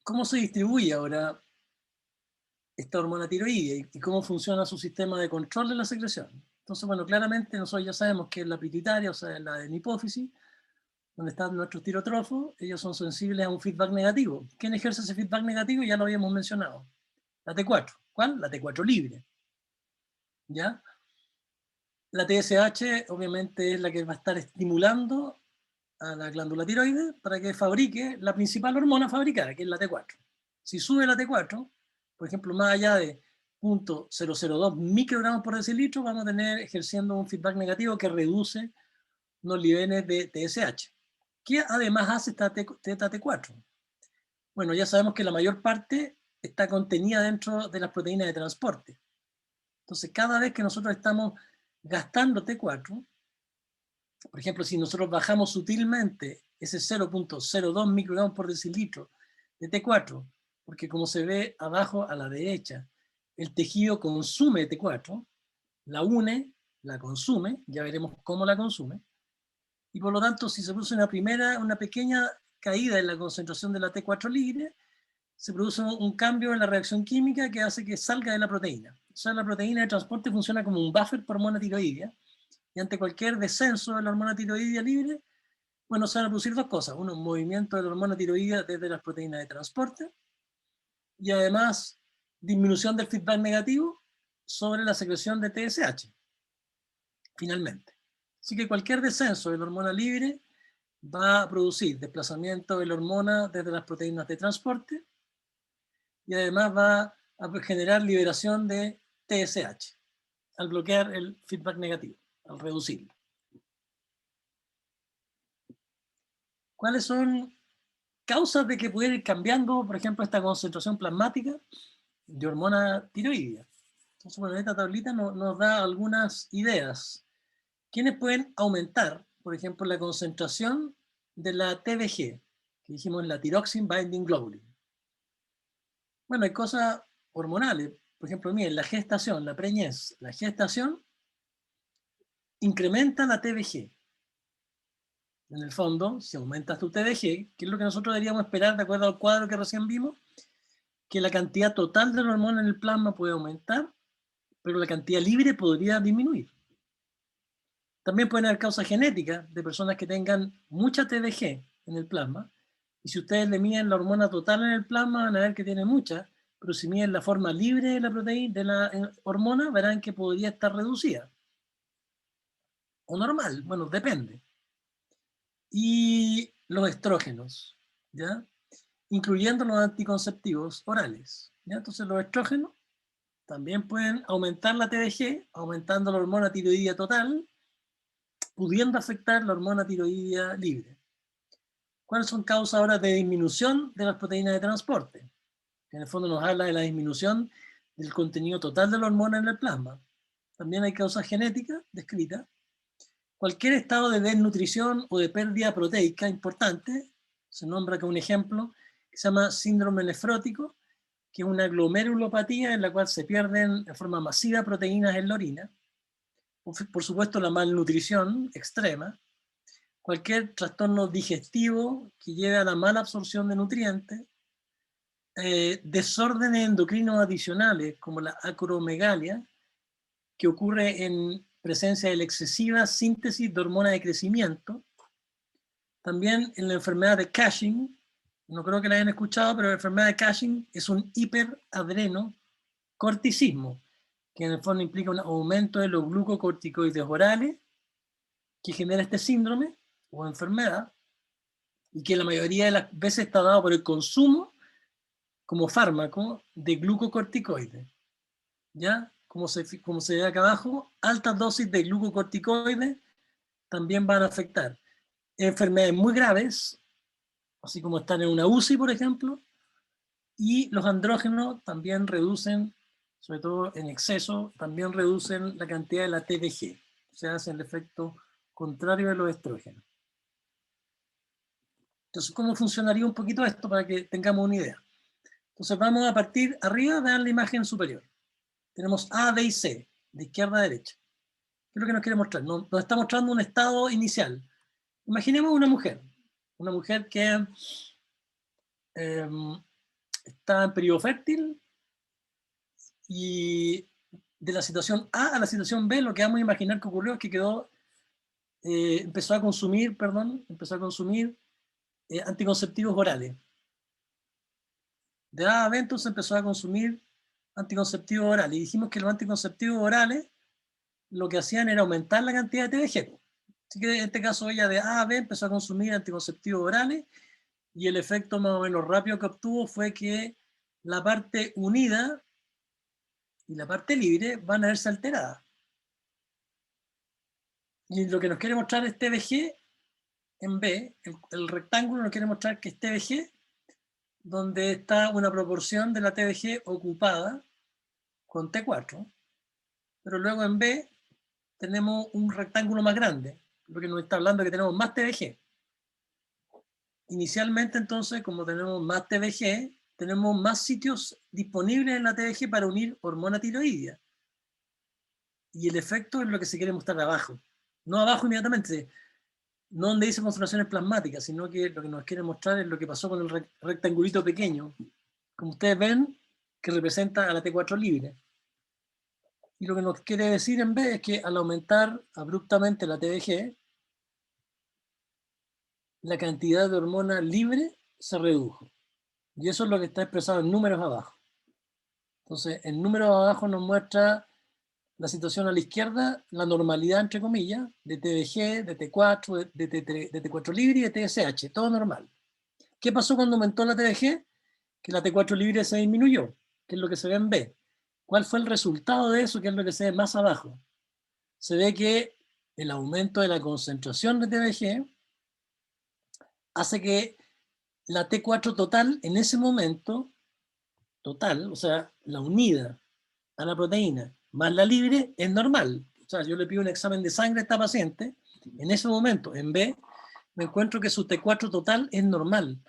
¿Cómo se distribuye ahora esta hormona tiroidea y cómo funciona su sistema de control de la secreción? Entonces, bueno, claramente nosotros ya sabemos que la pituitaria, o sea, la de la hipófisis, donde están nuestros tirotrofos, ellos son sensibles a un feedback negativo. ¿Quién ejerce ese feedback negativo? Ya lo habíamos mencionado. La T4. ¿Cuál? La T4 libre. ¿Ya? La TSH obviamente es la que va a estar estimulando a la glándula tiroides para que fabrique la principal hormona fabricada, que es la T4. Si sube la T4, por ejemplo, más allá de 0.002 microgramos por decilitro, vamos a tener ejerciendo un feedback negativo que reduce los niveles de TSH. ¿Qué además hace esta T4? Bueno, ya sabemos que la mayor parte está contenida dentro de las proteínas de transporte. Entonces, cada vez que nosotros estamos gastando T4, por ejemplo, si nosotros bajamos sutilmente ese 0.02 microgramos por decilitro de T4, porque como se ve abajo a la derecha, el tejido consume T4, la une, la consume, ya veremos cómo la consume, y por lo tanto, si se produce una pequeña caída en la concentración de la T4 libre, se produce un cambio en la reacción química que hace que salga de la proteína. O sea, la proteína de transporte funciona como un buffer para hormona tiroidea, y ante cualquier descenso de la hormona tiroidea libre, bueno, se van a producir dos cosas. Uno, un movimiento de la hormona tiroidea desde las proteínas de transporte, y además disminución del feedback negativo sobre la secreción de TSH, finalmente. Así que cualquier descenso de la hormona libre va a producir desplazamiento de la hormona desde las proteínas de transporte, y además va a generar liberación de TSH al bloquear el feedback negativo, al reducirlo. ¿Cuáles son causas de que pudiera ir cambiando, por ejemplo, esta concentración plasmática de hormona tiroidea? Entonces, bueno, esta tablita nos da algunas ideas. ¿Quiénes pueden aumentar, por ejemplo, la concentración de la TBG, que dijimos la Thyroxine Binding Globulin? Bueno, hay cosas hormonales. Por ejemplo, miren, la gestación, la preñez, la gestación incrementa la TBG. En el fondo, si aumentas tu TBG, que es lo que nosotros deberíamos esperar de acuerdo al cuadro que recién vimos, que la cantidad total de la hormona en el plasma puede aumentar, pero la cantidad libre podría disminuir. También pueden haber causas genéticas de personas que tengan mucha TBG en el plasma, y si ustedes le miden la hormona total en el plasma, van a ver que tiene mucha, pero si miden la forma libre de la proteína, de la hormona, verán que podría estar reducida. O normal, bueno, depende. Y los estrógenos, ¿ya? Incluyendo los anticonceptivos orales, ¿ya? Entonces los estrógenos también pueden aumentar la TBG, aumentando la hormona tiroidea total, pudiendo afectar la hormona tiroidea libre. ¿Cuáles son causas ahora de disminución de las proteínas de transporte? Que en el fondo nos habla de la disminución del contenido total de la hormona en el plasma. También hay causas genéticas descritas. Cualquier estado de desnutrición o de pérdida proteica importante, se nombra como un ejemplo, que se llama síndrome nefrótico, que es una glomerulopatía en la cual se pierden de forma masiva proteínas en la orina. Por supuesto, la malnutrición extrema, cualquier trastorno digestivo que lleve a la mala absorción de nutrientes, desórdenes endocrinos adicionales como la acromegalia, que ocurre en presencia de la excesiva síntesis de hormona de crecimiento, también en la enfermedad de Cushing, no creo que la hayan escuchado, pero la enfermedad de Cushing es un hiperadrenocorticismo, que en el fondo implica un aumento de los glucocorticoides orales que genera este síndrome o enfermedad, y que la mayoría de las veces está dado por el consumo como fármaco de glucocorticoides. ¿Ya? Como se ve acá abajo, altas dosis de glucocorticoides también van a afectar enfermedades muy graves, así como están en una UCI, por ejemplo, y los andrógenos también reducen, sobre todo en exceso, también reducen la cantidad de la TDG, o sea, hacen el efecto contrario de los estrógenos. Entonces, ¿cómo funcionaría un poquito esto para que tengamos una idea? Entonces vamos a partir arriba, vean la imagen superior. Tenemos A, B y C, de izquierda a derecha. ¿Qué es lo que nos quiere mostrar? Nos está mostrando un estado inicial. Imaginemos una mujer que está en periodo fértil, y de la situación A a la situación B, lo que vamos a imaginar que ocurrió es que empezó a consumir anticonceptivos orales. De A a B entonces empezó a consumir anticonceptivos orales. Y dijimos que los anticonceptivos orales lo que hacían era aumentar la cantidad de TDG. Así que en este caso ella de A a B empezó a consumir anticonceptivos orales, y el efecto más o menos rápido que obtuvo fue que la parte unida y la parte libre van a verse alteradas. Y lo que nos quiere mostrar es TBG en B, el rectángulo nos quiere mostrar que es TBG, donde está una proporción de la TBG ocupada con T4, pero luego en B tenemos un rectángulo más grande, lo que nos está hablando de que tenemos más TBG. Inicialmente entonces, como tenemos más TBG, tenemos más sitios disponibles en la TBG para unir hormona tiroidea. Y el efecto es lo que se quiere mostrar abajo. No abajo inmediatamente, no donde dice concentraciones plasmáticas, sino que lo que nos quiere mostrar es lo que pasó con el rectangulito pequeño, como ustedes ven, que representa a la T4 libre. Y lo que nos quiere decir en B es que al aumentar abruptamente la TBG, la cantidad de hormona libre se redujo. Y eso es lo que está expresado en números abajo. Entonces, en números abajo nos muestra la situación a la izquierda, la normalidad, entre comillas, de TBG, de T4, de T4 libre y de TSH, todo normal. ¿Qué pasó cuando aumentó la TBG? Que la T4 libre se disminuyó, que es lo que se ve en B. ¿Cuál fue el resultado de eso? Que es lo que se ve más abajo. Se ve que el aumento de la concentración de TBG hace que la T4 total en ese momento, total, o sea, la unida a la proteína más la libre, es normal. O sea, yo le pido un examen de sangre a esta paciente, en ese momento, en B, me encuentro que su T4 total es normal.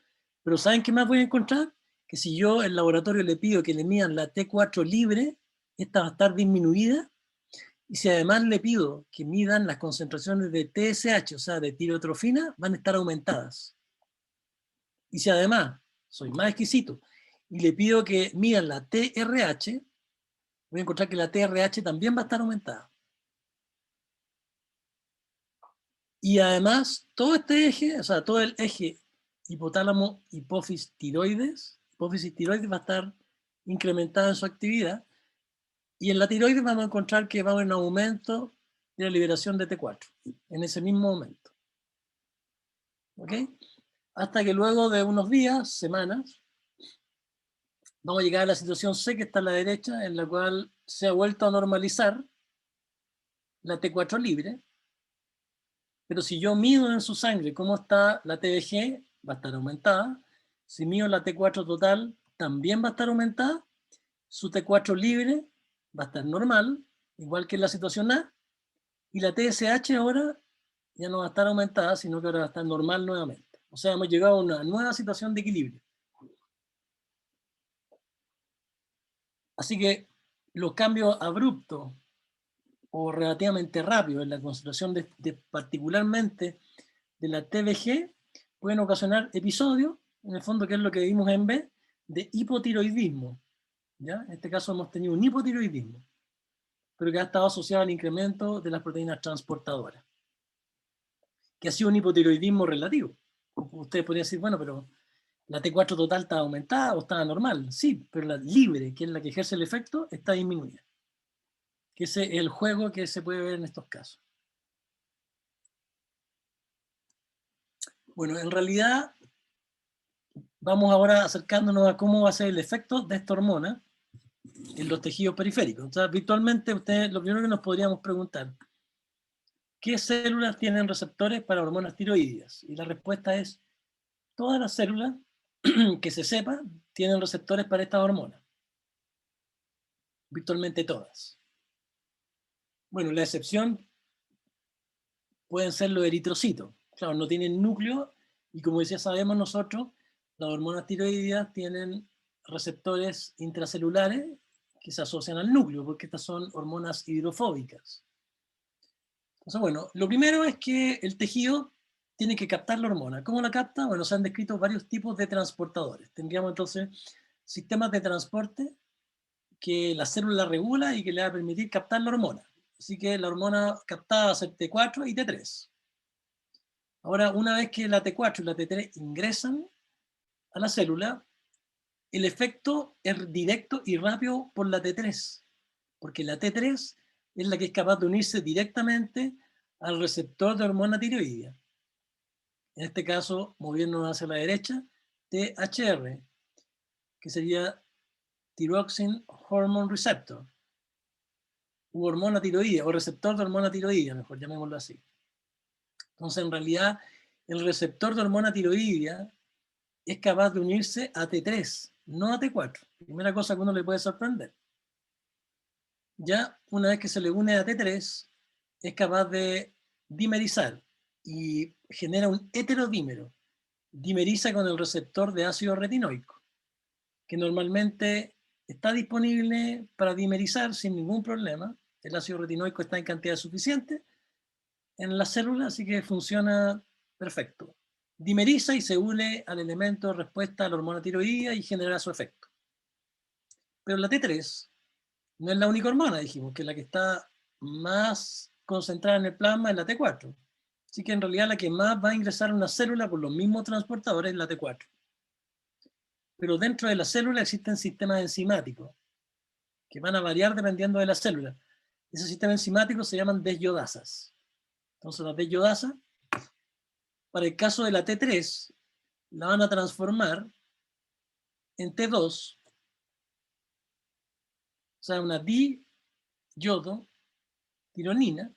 Pero ¿saben qué más voy a encontrar? Que si yo en laboratorio le pido que le midan la T4 libre, esta va a estar disminuida. Y si además le pido que midan las concentraciones de TSH, o sea, de tirotrofina, van a estar aumentadas. Y si además soy más exquisito y le pido que midan la TRH, voy a encontrar que la TRH también va a estar aumentada. Y además, todo este eje, o sea, todo el eje hipotálamo, hipófisis tiroides va a estar incrementada en su actividad. Y en la tiroides vamos a encontrar que va a haber un aumento de la liberación de T4 en ese mismo momento. ¿Ok? Hasta que luego de unos días, semanas, vamos a llegar a la situación C, que está a la derecha, en la cual se ha vuelto a normalizar la T4 libre. Pero si yo mido en su sangre cómo está la TBG, va a estar aumentada. Si mido la T4 total, también va a estar aumentada. Su T4 libre va a estar normal, igual que en la situación A. Y la TSH ahora ya no va a estar aumentada, sino que ahora va a estar normal nuevamente. O sea, hemos llegado a una nueva situación de equilibrio. Así que los cambios abruptos o relativamente rápidos en la concentración particularmente de la TBG pueden ocasionar episodios, en el fondo, que es lo que vimos en B, de hipotiroidismo. ¿Ya? En este caso hemos tenido un hipotiroidismo, pero que ha estado asociado al incremento de las proteínas transportadoras, que ha sido un hipotiroidismo relativo. Ustedes podrían decir, bueno, pero la T4 total está aumentada o está normal. Sí, pero la libre, que es la que ejerce el efecto, está disminuida. Que ese es el juego que se puede ver en estos casos. Bueno, en realidad vamos ahora acercándonos a cómo va a ser el efecto de esta hormona en los tejidos periféricos. O sea, virtualmente ustedes, lo primero que nos podríamos preguntar, ¿qué células tienen receptores para hormonas tiroideas? Y la respuesta es, todas las células que se sepa tienen receptores para estas hormonas. Virtualmente todas. Bueno, la excepción pueden ser los eritrocitos. Claro, no tienen núcleo y como ya sabemos nosotros, las hormonas tiroideas tienen receptores intracelulares que se asocian al núcleo, porque estas son hormonas hidrofóbicas. Entonces, bueno, lo primero es que el tejido tiene que captar la hormona. ¿Cómo la capta? Bueno, se han descrito varios tipos de transportadores. Tendríamos entonces sistemas de transporte que la célula regula y que le va a permitir captar la hormona. Así que la hormona captada va a ser T4 y T3. Ahora, una vez que la T4 y la T3 ingresan a la célula, el efecto es directo y rápido por la T3, porque la T3 es la que es capaz de unirse directamente al receptor de hormona tiroidea. En este caso, moviéndonos hacia la derecha, THR, que sería Thyroxine Hormone Receptor, u hormona tiroidea, o receptor de hormona tiroidea, mejor llamémoslo así. Entonces, en realidad, el receptor de hormona tiroidea es capaz de unirse a T3, no a T4. Primera cosa que uno le puede sorprender. Ya una vez que se le une a T3, es capaz de dimerizar y genera un heterodímero. Dimeriza con el receptor de ácido retinoico, que normalmente está disponible para dimerizar sin ningún problema. El ácido retinoico está en cantidad suficiente en la célula, así que funciona perfecto. Dimeriza y se une al elemento de respuesta a la hormona tiroidea y genera su efecto. Pero la T3 no es la única hormona, dijimos, que la que está más concentrada en el plasma es la T4. Así que en realidad la que más va a ingresar a una célula por los mismos transportadores es la T4. Pero dentro de la célula existen sistemas enzimáticos que van a variar dependiendo de la célula. Esos sistemas enzimáticos se llaman desyodasas. Entonces las desyodasas, para el caso de la T3, la van a transformar en T2, o sea, una diyodo tironina,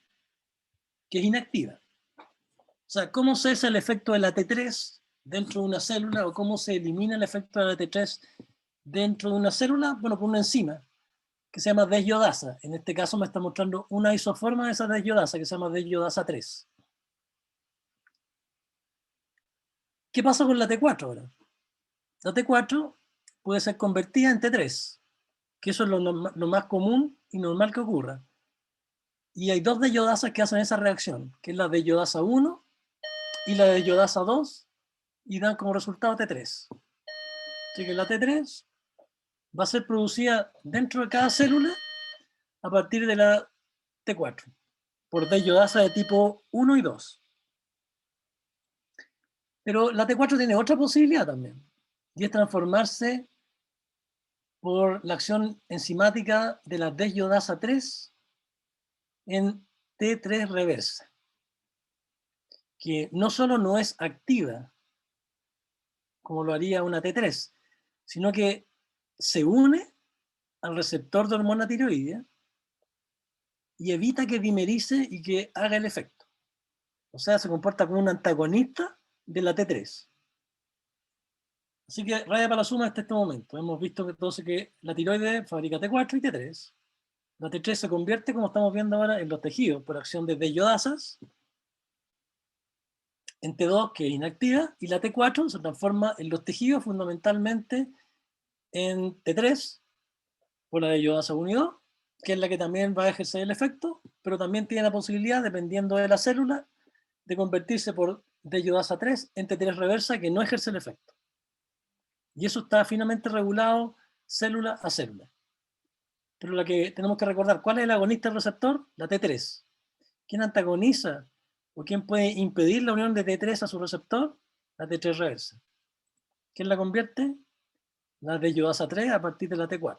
que es inactiva. O sea, ¿cómo cesa el efecto de la T3 dentro de una célula o cómo se elimina el efecto de la T3 dentro de una célula? Bueno, por una enzima que se llama desyodasa. En este caso me está mostrando una isoforma de esa desyodasa que se llama desyodasa 3. ¿Qué pasa con la T4 ahora? La T4 puede ser convertida en T3, que eso es lo más común y normal que ocurra. Y hay dos deyodasas que hacen esa reacción, que es la deyodasa 1 y la deyodasa 2, y dan como resultado T3. Así que la T3 va a ser producida dentro de cada célula a partir de la T4, por deyodasa de tipo 1 y 2. Pero la T4 tiene otra posibilidad también, y es transformarse por la acción enzimática de la deyodasa 3 en T3 reversa, que no solo no es activa, como lo haría una T3, sino que se une al receptor de hormona tiroidea y evita que dimerice y que haga el efecto. O sea, se comporta como un antagonista de la T3. Así que raya para la suma hasta este momento. Hemos visto que, entonces, que la tiroides fabrica T4 y T3. La T3 se convierte, como estamos viendo ahora, en los tejidos por acción de deyodasas, en T2, que es inactiva, y la T4 se transforma en los tejidos fundamentalmente en T3 por la deyodasa 1 y 2, que es la que también va a ejercer el efecto, pero también tiene la posibilidad, dependiendo de la célula, de convertirse por deyodasa 3 en T3 reversa, que no ejerce el efecto. Y eso está finamente regulado célula a célula. Pero la que tenemos que recordar, ¿cuál es el agonista del receptor? La T3. ¿Quién antagoniza o quién puede impedir la unión de T3 a su receptor? la T3 reversa. ¿Quién la convierte? La de yodasa 3 a partir de la T4.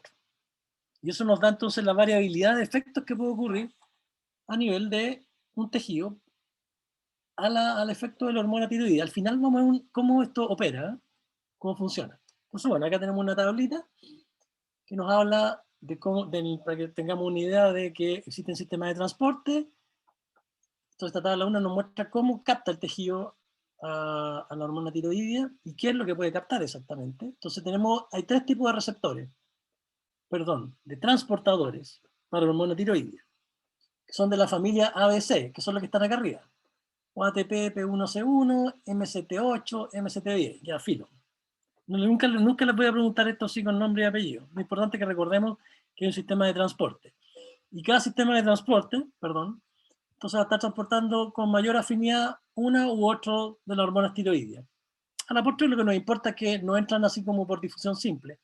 Y eso nos da entonces la variabilidad de efectos que puede ocurrir a nivel de un tejido al efecto de la hormona tiroidea. Al final vamos a ver cómo esto opera, cómo funciona. Entonces, bueno, acá tenemos una tablita que nos habla de cómo, para que tengamos una idea de que existen sistemas de transporte. Entonces, esta tabla 1 nos muestra cómo capta el tejido a la hormona tiroidea y qué es lo que puede captar exactamente. Entonces, hay tres tipos de receptores, de transportadores para la hormona tiroidea, que son de la familia ABC, que son los que están acá arriba. OATP, P1C1, MCT8, MCT10, ya filo. Nunca les voy a preguntar esto así con nombre y apellido. Lo importante es que recordemos que hay un sistema de transporte. Y cada sistema de transporte, entonces va a estar transportando con mayor afinidad una u otro de las hormonas tiroideas. A la postre lo que nos importa es que no entran así como por difusión simple,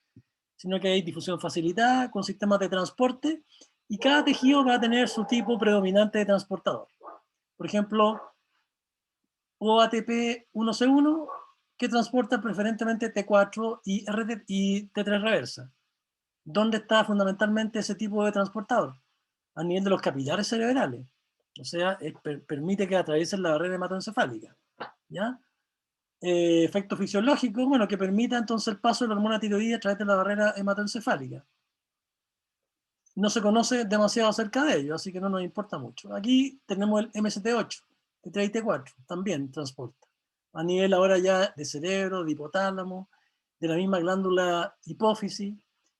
sino que hay difusión facilitada con sistemas de transporte y cada tejido va a tener su tipo predominante de transportador. Por ejemplo, OATP1C1 que transporta preferentemente T4 y T3 reversa. ¿Dónde está fundamentalmente ese tipo de transportador? A nivel de los capilares cerebrales. O sea, permite que atraviesen la barrera hematoencefálica. ¿Ya? Efecto fisiológico, bueno, que permita entonces el paso de la hormona tiroidea a través de la barrera hematoencefálica. No se conoce demasiado acerca de ello, así que no nos importa mucho. Aquí tenemos el MST8, T3 y T4, también transporta. A nivel ahora ya de cerebro, de hipotálamo, de la misma glándula hipófisis,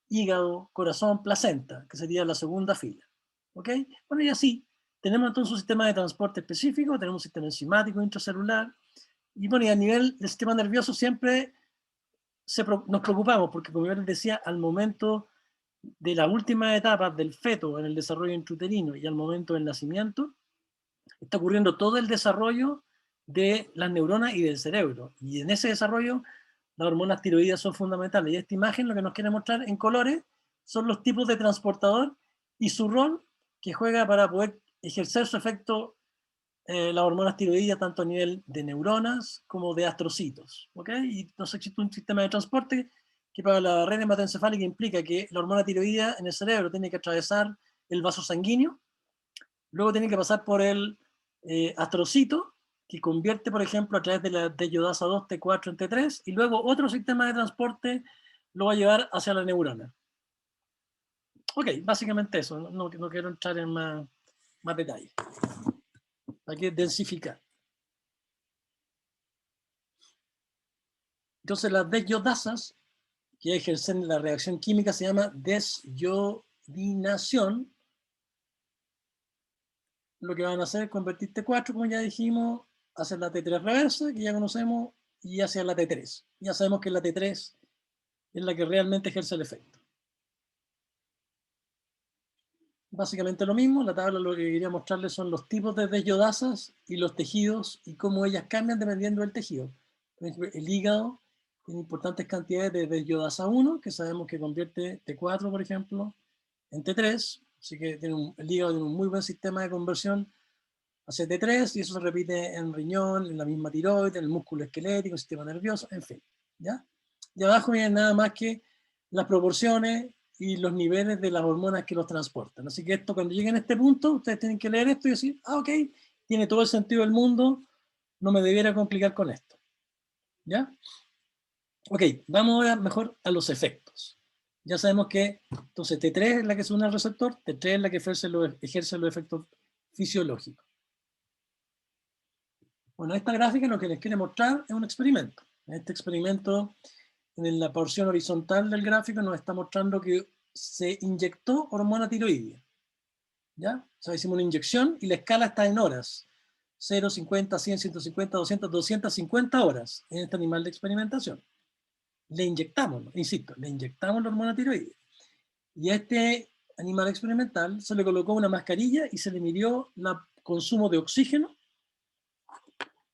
hígado, corazón, placenta, que sería la segunda fila. ¿Ok? Bueno, y así, tenemos entonces un sistema de transporte específico, tenemos un sistema enzimático intracelular, y bueno, y a nivel del sistema nervioso siempre nos preocupamos, porque como yo les decía, al momento de las últimas etapas del feto en el desarrollo intrauterino y al momento del nacimiento, está ocurriendo todo el desarrollo de las neuronas y del cerebro. Y en ese desarrollo, las hormonas tiroideas son fundamentales. Y esta imagen lo que nos quiere mostrar en colores son los tipos de transportador y su rol que juega para poder ejercer su efecto las hormonas tiroideas tanto a nivel de neuronas como de astrocitos. ¿Ok? Y entonces existe un sistema de transporte que para la barrera hematoencefálica implica que la hormona tiroidea en el cerebro tiene que atravesar el vaso sanguíneo, luego tiene que pasar por el astrocito, que convierte, por ejemplo, a través de la de yodasa 2, T4 en T3, y luego otro sistema de transporte lo va a llevar hacia la neurona. Ok, básicamente eso, no quiero entrar en más detalles. Hay que densificar. Entonces las desyodasas que ejercen la reacción química se llama desyodinación. Lo que van a hacer es convertir T4, como ya dijimos, hacia la T3 reversa, que ya conocemos, y hacia la T3. Ya sabemos que la T3 es la que realmente ejerce el efecto. Básicamente lo mismo, la tabla lo que quería mostrarles son los tipos de desyodasas y los tejidos y cómo ellas cambian dependiendo del tejido. Por ejemplo, el hígado tiene importantes cantidades de desyodasa 1, que sabemos que convierte T4, por ejemplo, en T3, así que el hígado tiene un muy buen sistema de conversión hacia T3 y eso se repite en riñón, en la misma tiroides, en el músculo esquelético, el sistema nervioso, en fin. ¿Ya? Y abajo vienen nada más que las proporciones y los niveles de las hormonas que los transportan. Así que esto, cuando lleguen a este punto, ustedes tienen que leer esto y decir, ok, tiene todo el sentido del mundo, no me debiera complicar con esto. ¿Ya? Ok, vamos ahora mejor a los efectos. Ya sabemos que, entonces, T3 es la que se une al receptor, T3 es la que ejerce los efectos fisiológicos. Bueno, esta gráfica lo que les quiere mostrar es un experimento. Este experimento, en la porción horizontal del gráfico, nos está mostrando que se inyectó hormona tiroidea. ¿Ya? O sea, hicimos una inyección y la escala está en horas. 0, 50, 100, 150, 200, 250 horas en este animal de experimentación. Le inyectamos, insisto, le inyectamos la hormona tiroidea. Y a este animal experimental se le colocó una mascarilla y se le midió el consumo de oxígeno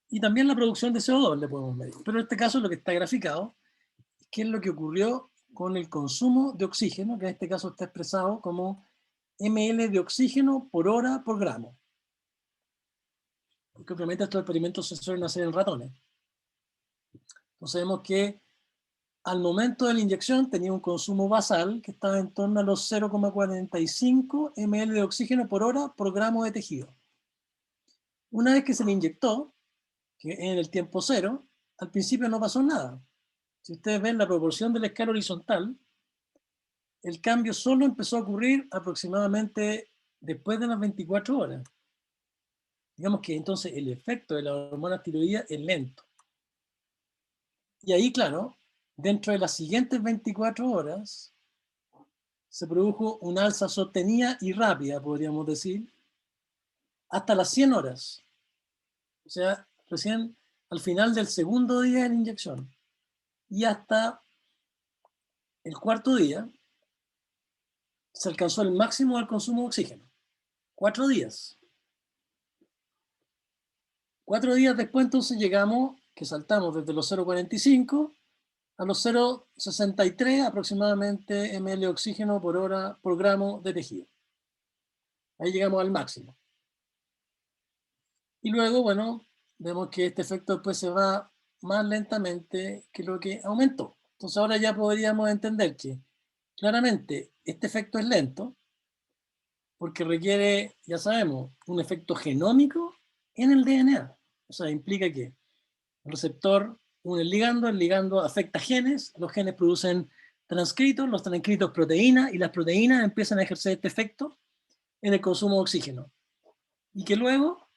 y también la producción de CO2 le podemos medir. Pero en este caso lo que está graficado es qué es lo que ocurrió con el consumo de oxígeno, que en este caso está expresado como ml de oxígeno por hora por gramo. Porque obviamente estos experimentos se suelen hacer en ratones. Sabemos que al momento de la inyección tenía un consumo basal que estaba en torno a los 0,45 ml de oxígeno por hora por gramo de tejido. Una vez que se le inyectó, que en el tiempo cero, al principio no pasó nada. Si ustedes ven la proporción de la escala horizontal, el cambio solo empezó a ocurrir aproximadamente después de las 24 horas. Digamos que entonces el efecto de la hormona tiroidea es lento. Y ahí, claro, dentro de las siguientes 24 horas, se produjo una alza sostenida y rápida, podríamos decir, hasta las 100 horas. O sea, recién al final del segundo día de la inyección. Y hasta el cuarto día se alcanzó el máximo del consumo de oxígeno. 4 días. 4 días después entonces llegamos, que saltamos desde los 0,45 a los 0,63 aproximadamente ml de oxígeno por hora por gramo de tejido. Ahí llegamos al máximo. Y luego, bueno, vemos que este efecto después se va más lentamente que lo que aumentó. Entonces ahora ya podríamos entender que claramente este efecto es lento porque requiere, ya sabemos, un efecto genómico en el DNA. O sea, implica que el receptor une el ligando afecta genes, los genes producen transcritos, los transcritos proteínas, y las proteínas empiezan a ejercer este efecto en el consumo de oxígeno. Y que luego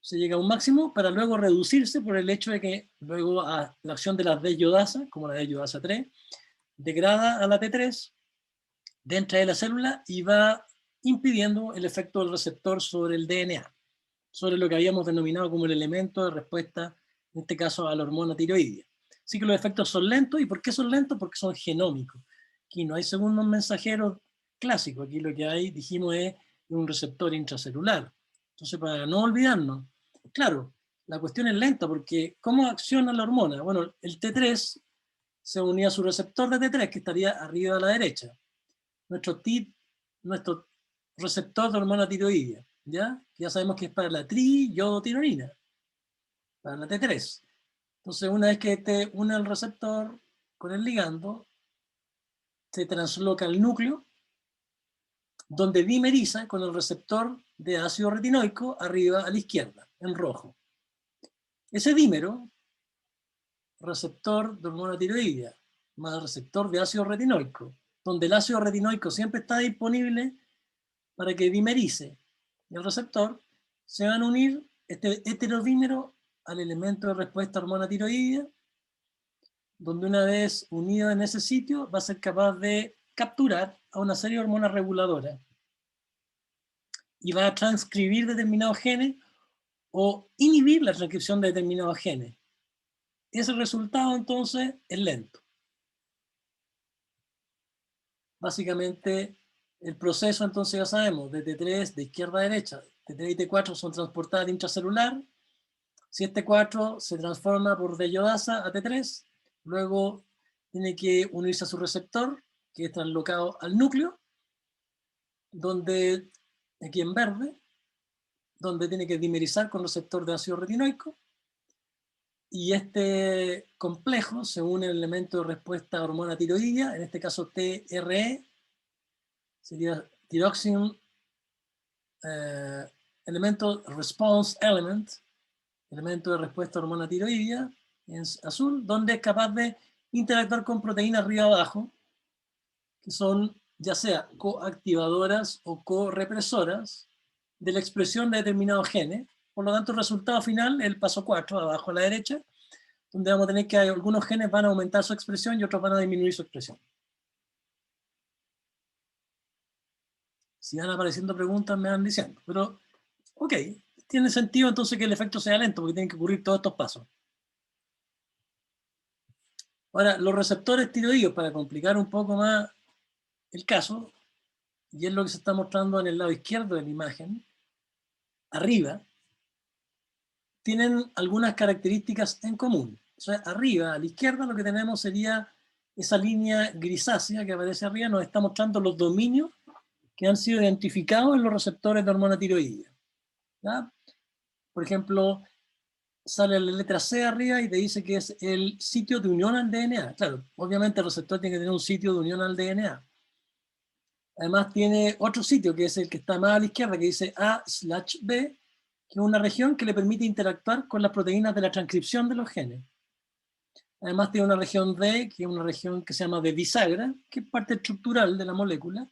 se llega a un máximo para luego reducirse por el hecho de que luego a la acción de las D-iodasa, como la D-iodasa 3, degrada a la T3 dentro de la célula y va impidiendo el efecto del receptor sobre el DNA, sobre lo que habíamos denominado como el elemento de respuesta, en este caso a la hormona tiroidea. Así que los efectos son lentos. ¿Y por qué son lentos? Porque son genómicos. Aquí no hay segundos mensajeros clásicos. Aquí lo que hay, dijimos, es un receptor intracelular. Entonces, para no olvidarnos, claro, la cuestión es lenta porque ¿cómo acciona la hormona? Bueno, el T3 se unía a su receptor de T3 que estaría arriba a la derecha. Nuestro receptor de hormona tiroidea, ¿ya? Ya sabemos que es para la triiodotironina, para la T3. Entonces, una vez que te une el receptor con el ligando, se transloca al núcleo, donde dimeriza con el receptor de ácido retinoico arriba a la izquierda, en rojo. Ese dímero, receptor de hormona tiroidea, más receptor de ácido retinoico, donde el ácido retinoico siempre está disponible para que dimerice el receptor, se van a unir este heterodímero al elemento de respuesta a hormona tiroidea, donde una vez unido en ese sitio va a ser capaz de capturar a una serie de hormonas reguladoras y va a transcribir determinados genes o inhibir la transcripción de determinados genes. Ese resultado entonces es lento. Básicamente el proceso entonces ya sabemos, de T3 de izquierda a derecha, T3 y T4 son transportadas intracelular. Si este 4 se transforma por D-iodasa a T3, luego tiene que unirse a su receptor, que es translocado al núcleo, donde, aquí en verde, donde tiene que dimerizar con receptor de ácido retinoico, y este complejo se une al elemento de respuesta a hormona tiroidea, en este caso TRE, sería Thyroxine elemento response element, elemento de respuesta a hormona tiroidea, en azul, donde es capaz de interactuar con proteínas arriba abajo, que son ya sea coactivadoras o correpresoras de la expresión de determinados genes. Por lo tanto, el resultado final es el paso 4, abajo a la derecha, donde vamos a tener que algunos genes van a aumentar su expresión y otros van a disminuir su expresión. Si van apareciendo preguntas, me van diciendo. Pero, ok, tiene sentido entonces que el efecto sea lento, porque tienen que ocurrir todos estos pasos. Ahora, los receptores tiroideos, para complicar un poco más el caso, y es lo que se está mostrando en el lado izquierdo de la imagen, arriba, tienen algunas características en común. O sea, arriba, a la izquierda, lo que tenemos sería esa línea grisácea que aparece arriba, nos está mostrando los dominios que han sido identificados en los receptores de hormona tiroidea. ¿Ya? Por ejemplo, sale la letra C arriba y te dice que es el sitio de unión al DNA. Claro, obviamente el receptor tiene que tener un sitio de unión al DNA. Además tiene otro sitio que es el que está más a la izquierda, que dice A/B, que es una región que le permite interactuar con las proteínas de la transcripción de los genes. Además tiene una región D, que es una región que se llama de bisagra, que es parte estructural de la molécula,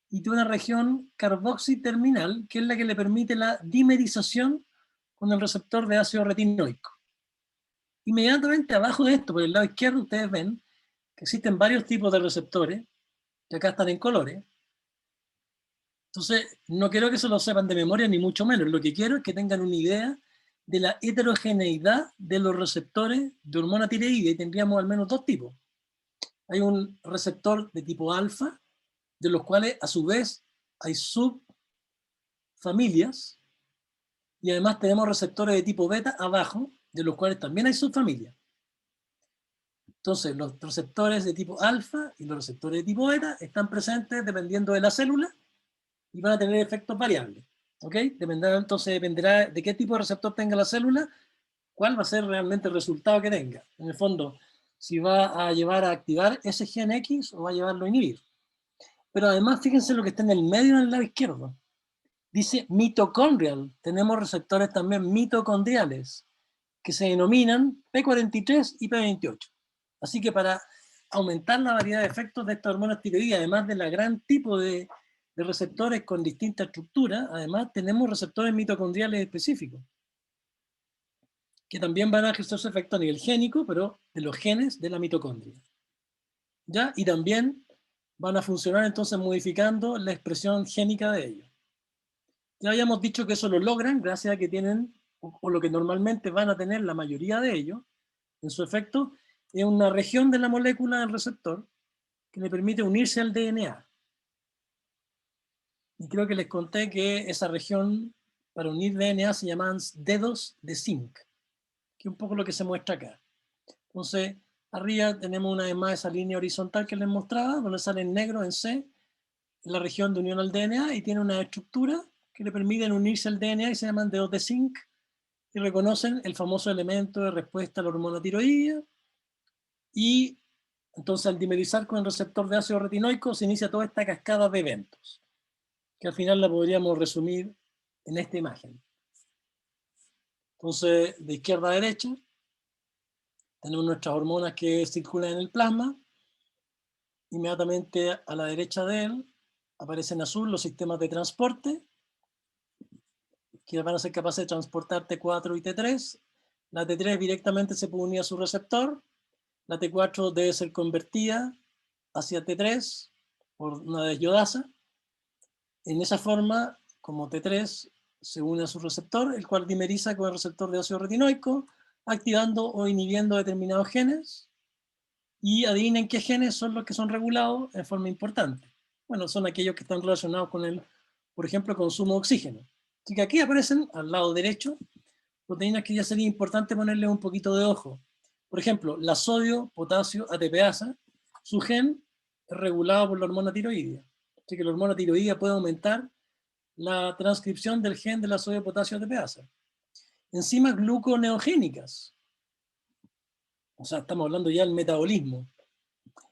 y tiene una región carboxiterminal, que es la que le permite la dimerización con el receptor de ácido retinoico. Inmediatamente abajo de esto, por el lado izquierdo, ustedes ven que existen varios tipos de receptores, que acá están en colores. Entonces, no quiero que se lo sepan de memoria, ni mucho menos. Lo que quiero es que tengan una idea de la heterogeneidad de los receptores de hormona tiroidea, y tendríamos al menos dos tipos. Hay un receptor de tipo alfa, de los cuales a su vez hay subfamilias, y además tenemos receptores de tipo beta abajo, de los cuales también hay subfamilias. Entonces, los receptores de tipo alfa y los receptores de tipo beta están presentes dependiendo de la célula y van a tener efectos variables. ¿Ok? Entonces dependerá de qué tipo de receptor tenga la célula, cuál va a ser realmente el resultado que tenga. En el fondo, si va a llevar a activar ese gen X o va a llevarlo a inhibir. Pero además, fíjense lo que está en el medio, en el lado izquierdo. Dice mitocondrial. Tenemos receptores también mitocondriales, que se denominan P43 y P28. Así que para aumentar la variedad de efectos de estas hormonas tiroideas, además de la gran tipo de receptores con distinta estructura, además tenemos receptores mitocondriales específicos, que también van a ejercer su efecto a nivel génico, pero de los genes de la mitocondria. ¿Ya? Y también van a funcionar entonces modificando la expresión génica de ellos. Ya habíamos dicho que eso lo logran gracias a que tienen, o lo que normalmente van a tener la mayoría de ellos, en su efecto, es una región de la molécula del receptor que le permite unirse al DNA. Y creo que les conté que esa región para unir DNA se llaman dedos de zinc, que es un poco lo que se muestra acá. Entonces, arriba tenemos una vez más esa línea horizontal que les mostraba, donde sale en negro en C, la región de unión al DNA, y tiene una estructura que le permiten unirse al DNA y se llaman dedos de zinc, y reconocen el famoso elemento de respuesta a la hormona tiroidea. Y entonces al dimerizar con el receptor de ácido retinoico se inicia toda esta cascada de eventos, que al final la podríamos resumir en esta imagen. Entonces, de izquierda a derecha, tenemos nuestras hormonas que circulan en el plasma. Inmediatamente a la derecha de él aparecen en azul los sistemas de transporte, que van a ser capaces de transportar T4 y T3. La T3 directamente se puede unir a su receptor. La T4 debe ser convertida hacia T3 por una desyodasa. En esa forma, como T3 se une a su receptor, el cual dimeriza con el receptor de ácido retinoico, activando o inhibiendo determinados genes. Y adivinen qué genes son los que son regulados en forma importante. Bueno, son aquellos que están relacionados con el, por ejemplo, consumo de oxígeno. Así que aquí aparecen al lado derecho proteínas que ya sería importante ponerle un poquito de ojo. Por ejemplo, la sodio, potasio, ATPasa, su gen es regulado por la hormona tiroidea. Así que la hormona tiroidea puede aumentar la transcripción del gen de la sodio, potasio, ATPasa. Enzimas gluconeogénicas, o sea, estamos hablando ya del metabolismo.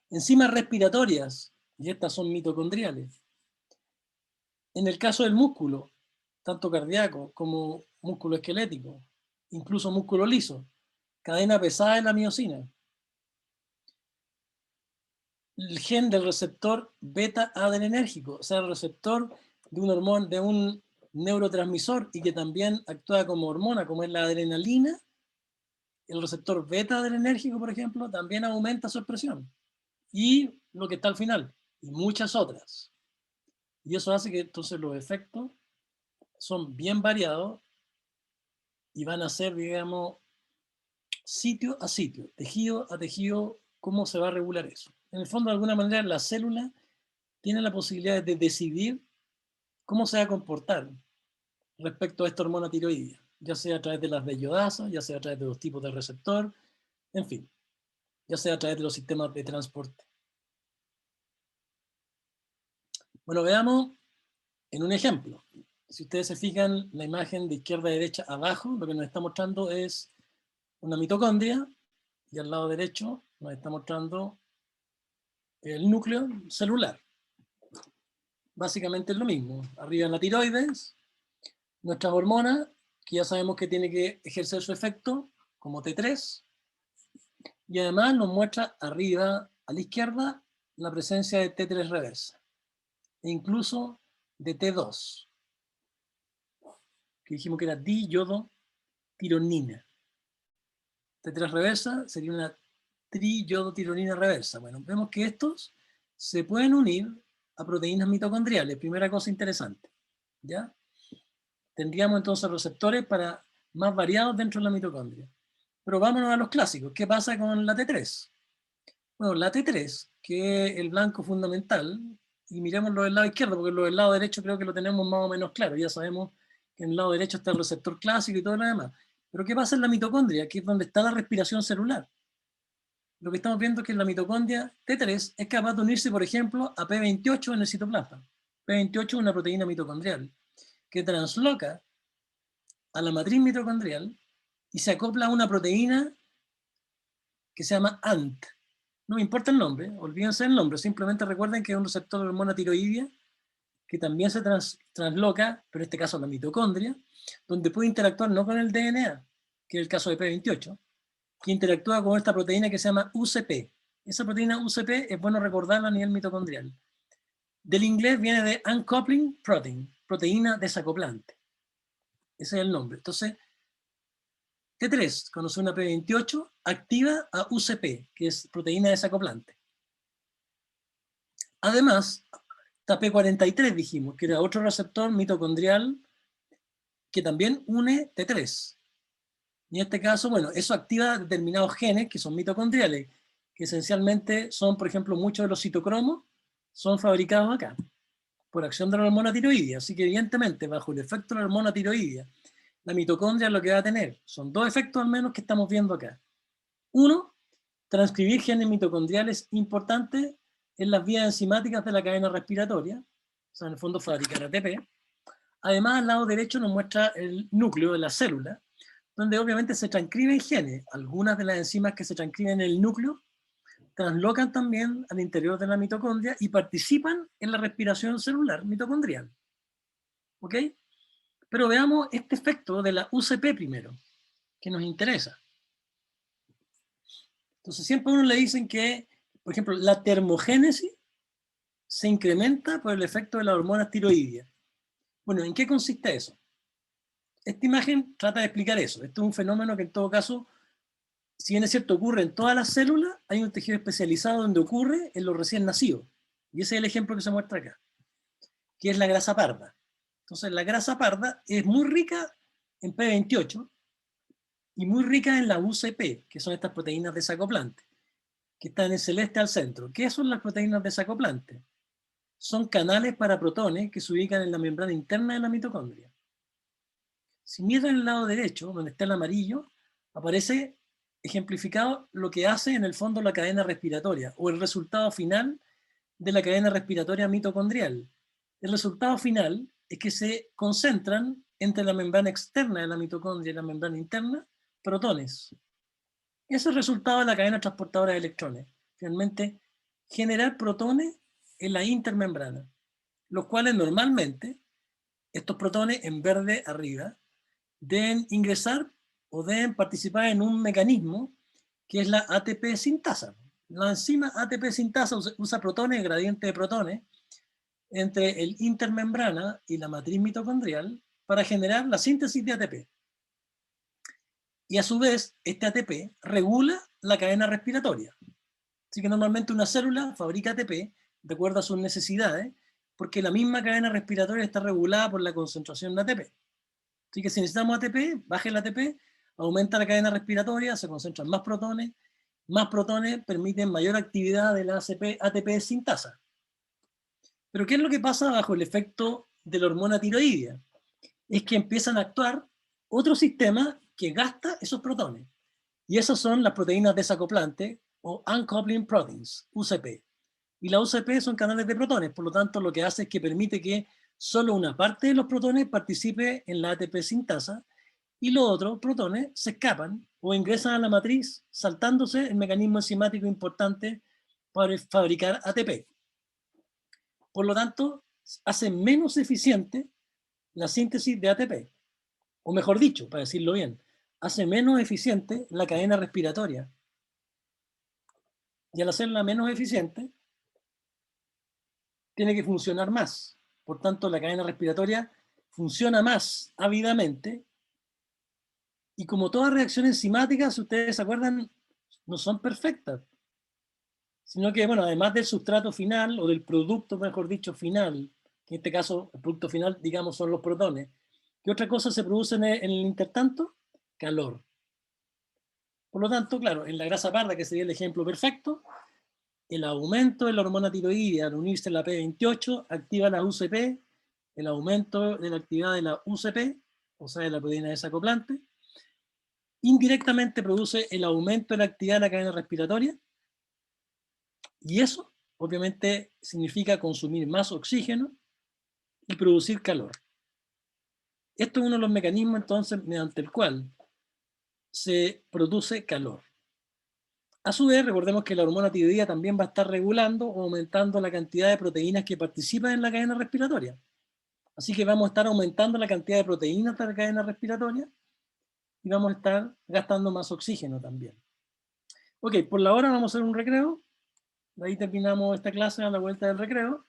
Enzimas respiratorias, y estas son mitocondriales. En el caso del músculo, tanto cardíaco como músculo esquelético, incluso músculo liso, cadena pesada de la miosina. El gen del receptor beta-adrenérgico, o sea, el receptor de un hormona, de un neurotransmisor y que también actúa como hormona, como es la adrenalina. El receptor beta-adrenérgico, por ejemplo, también aumenta su expresión. Y lo que está al final, y muchas otras. Y eso hace que entonces los efectos son bien variados y van a ser, digamos, sitio a sitio, tejido a tejido, cómo se va a regular eso. En el fondo, de alguna manera, la célula tiene la posibilidad de decidir cómo se va a comportar respecto a esta hormona tiroidea, ya sea a través de las bellodasas, ya sea a través de los tipos de receptor, en fin, ya sea a través de los sistemas de transporte. Bueno, veamos en un ejemplo. Si ustedes se fijan, la imagen de izquierda a derecha abajo, lo que nos está mostrando es una mitocondria, y al lado derecho nos está mostrando el núcleo celular. Básicamente es lo mismo. Arriba en la tiroides, nuestras hormonas, que ya sabemos que tiene que ejercer su efecto, como T3, y además nos muestra arriba a la izquierda la presencia de T3 reversa, e incluso de T2, que dijimos que era diyodotironina. T3 reversa sería una triyodotironina reversa. Bueno, vemos que estos se pueden unir a proteínas mitocondriales, primera cosa interesante, ¿ya? Tendríamos entonces receptores para más variados dentro de la mitocondria. Pero vámonos a los clásicos. ¿Qué pasa con la T3? Bueno, la T3, que es el blanco fundamental, y miremoslo del lado izquierdo, porque lo del lado derecho creo que lo tenemos más o menos claro. Ya sabemos que en el lado derecho está el receptor clásico y todo lo demás. Pero ¿qué pasa en la mitocondria? Que es donde está la respiración celular. Lo que estamos viendo es que la mitocondria T3 es capaz de unirse, por ejemplo, a P28 en el citoplasma. P28 es una proteína mitocondrial que transloca a la matriz mitocondrial y se acopla a una proteína que se llama ANT. No me importa el nombre, olvídense del nombre, simplemente recuerden que es un receptor de hormona tiroidea que también se transloca, pero en este caso la mitocondria, donde puede interactuar no con el DNA, que es el caso de P28, que interactúa con esta proteína que se llama UCP. Esa proteína UCP es bueno recordarla a nivel mitocondrial. Del inglés viene de uncoupling protein, proteína desacoplante. Ese es el nombre. Entonces, T3, cuando se une a P28, activa a UCP, que es proteína desacoplante. Además, está P43, dijimos, que era otro receptor mitocondrial que también une T3. Y en este caso, bueno, eso activa determinados genes que son mitocondriales, que esencialmente son, por ejemplo, muchos de los citocromos son fabricados acá, por acción de la hormona tiroidea. Así que evidentemente, bajo el efecto de la hormona tiroidea, la mitocondria lo que va a tener son dos efectos al menos que estamos viendo acá. Uno, transcribir genes mitocondriales importantes en las vías enzimáticas de la cadena respiratoria, o sea, en el fondo fabricar ATP. Además, al lado derecho nos muestra el núcleo de la célula, donde obviamente se transcriben genes. Algunas de las enzimas que se transcriben en el núcleo translocan también al interior de la mitocondria y participan en la respiración celular mitocondrial. ¿Ok? Pero veamos este efecto de la UCP primero, que nos interesa. Entonces siempre a uno le dicen que, por ejemplo, la termogénesis se incrementa por el efecto de la hormona tiroidea. Bueno, ¿en qué consiste eso? Esta imagen trata de explicar eso. Esto es un fenómeno que en todo caso, si bien es cierto, ocurre en todas las células, hay un tejido especializado donde ocurre en los recién nacidos. Y ese es el ejemplo que se muestra acá, que es la grasa parda. Entonces la grasa parda es muy rica en P28 y muy rica en la UCP, que son estas proteínas desacoplantes, que están en celeste al centro. ¿Qué son las proteínas desacoplantes? Son canales para protones que se ubican en la membrana interna de la mitocondria. Si miran el lado derecho, donde está el amarillo, aparece ejemplificado lo que hace en el fondo la cadena respiratoria, o el resultado final de la cadena respiratoria mitocondrial. El resultado final es que se concentran entre la membrana externa de la mitocondria y la membrana interna protones. Ese es el resultado de la cadena transportadora de electrones. Finalmente, generar protones en la intermembrana, los cuales normalmente, estos protones en verde arriba, deben ingresar o deben participar en un mecanismo que es la ATP sintasa. La enzima ATP sintasa usa protones, gradiente de protones, entre el intermembrana y la matriz mitocondrial para generar la síntesis de ATP. Y a su vez, este ATP regula la cadena respiratoria. Así que normalmente una célula fabrica ATP de acuerdo a sus necesidades, porque la misma cadena respiratoria está regulada por la concentración de ATP. Así que si necesitamos ATP, baja el ATP, aumenta la cadena respiratoria, se concentran más protones permiten mayor actividad de la ATP sintasa. Pero ¿qué es lo que pasa bajo el efecto de la hormona tiroidea? Es que empiezan a actuar otro sistema que gasta esos protones. Y esas son las proteínas desacoplantes o uncoupling proteins, UCP. Y la UCP son canales de protones, por lo tanto lo que hace es que permite que solo una parte de los protones participe en la ATP sintasa y los otros protones se escapan o ingresan a la matriz saltándose el mecanismo enzimático importante para fabricar ATP. Por lo tanto, hace menos eficiente la síntesis de ATP, o mejor dicho, para decirlo bien, hace menos eficiente la cadena respiratoria. Y al hacerla menos eficiente, tiene que funcionar más. Por tanto, la cadena respiratoria funciona más ávidamente. Y como todas reacciones enzimáticas, si ustedes se acuerdan, no son perfectas. Sino que, bueno, además del sustrato final, o del producto, mejor dicho, final, que en este caso, el producto final, digamos, son los protones, ¿qué otra cosa se produce en el intertanto? Calor. Por lo tanto, claro, en la grasa parda, que sería el ejemplo perfecto, el aumento de la hormona tiroidea al unirse a la P28 activa la UCP, el aumento de la actividad de la UCP, o sea, de la proteína desacoplante, indirectamente produce el aumento de la actividad de la cadena respiratoria, y eso obviamente significa consumir más oxígeno y producir calor. Esto es uno de los mecanismos entonces mediante el cual se produce calor. A su vez, recordemos que la hormona tiroidea también va a estar regulando o aumentando la cantidad de proteínas que participan en la cadena respiratoria. Así que vamos a estar aumentando la cantidad de proteínas de la cadena respiratoria y vamos a estar gastando más oxígeno también. Ok, por la hora vamos a hacer un recreo. De ahí terminamos esta clase a la vuelta del recreo.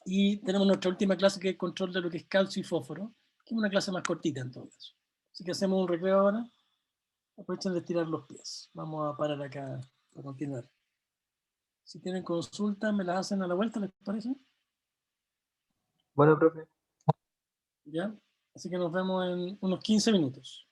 Y tenemos nuestra última clase que es control de lo que es calcio y fósforo, que es una clase más cortita en todo caso. Así que hacemos un recreo ahora. Aprovechen de estirar los pies. Vamos a parar acá para continuar. Si tienen consultas, me las hacen a la vuelta, ¿les parece? Bueno, profe. ¿Ya? Así que nos vemos en unos 15 minutos.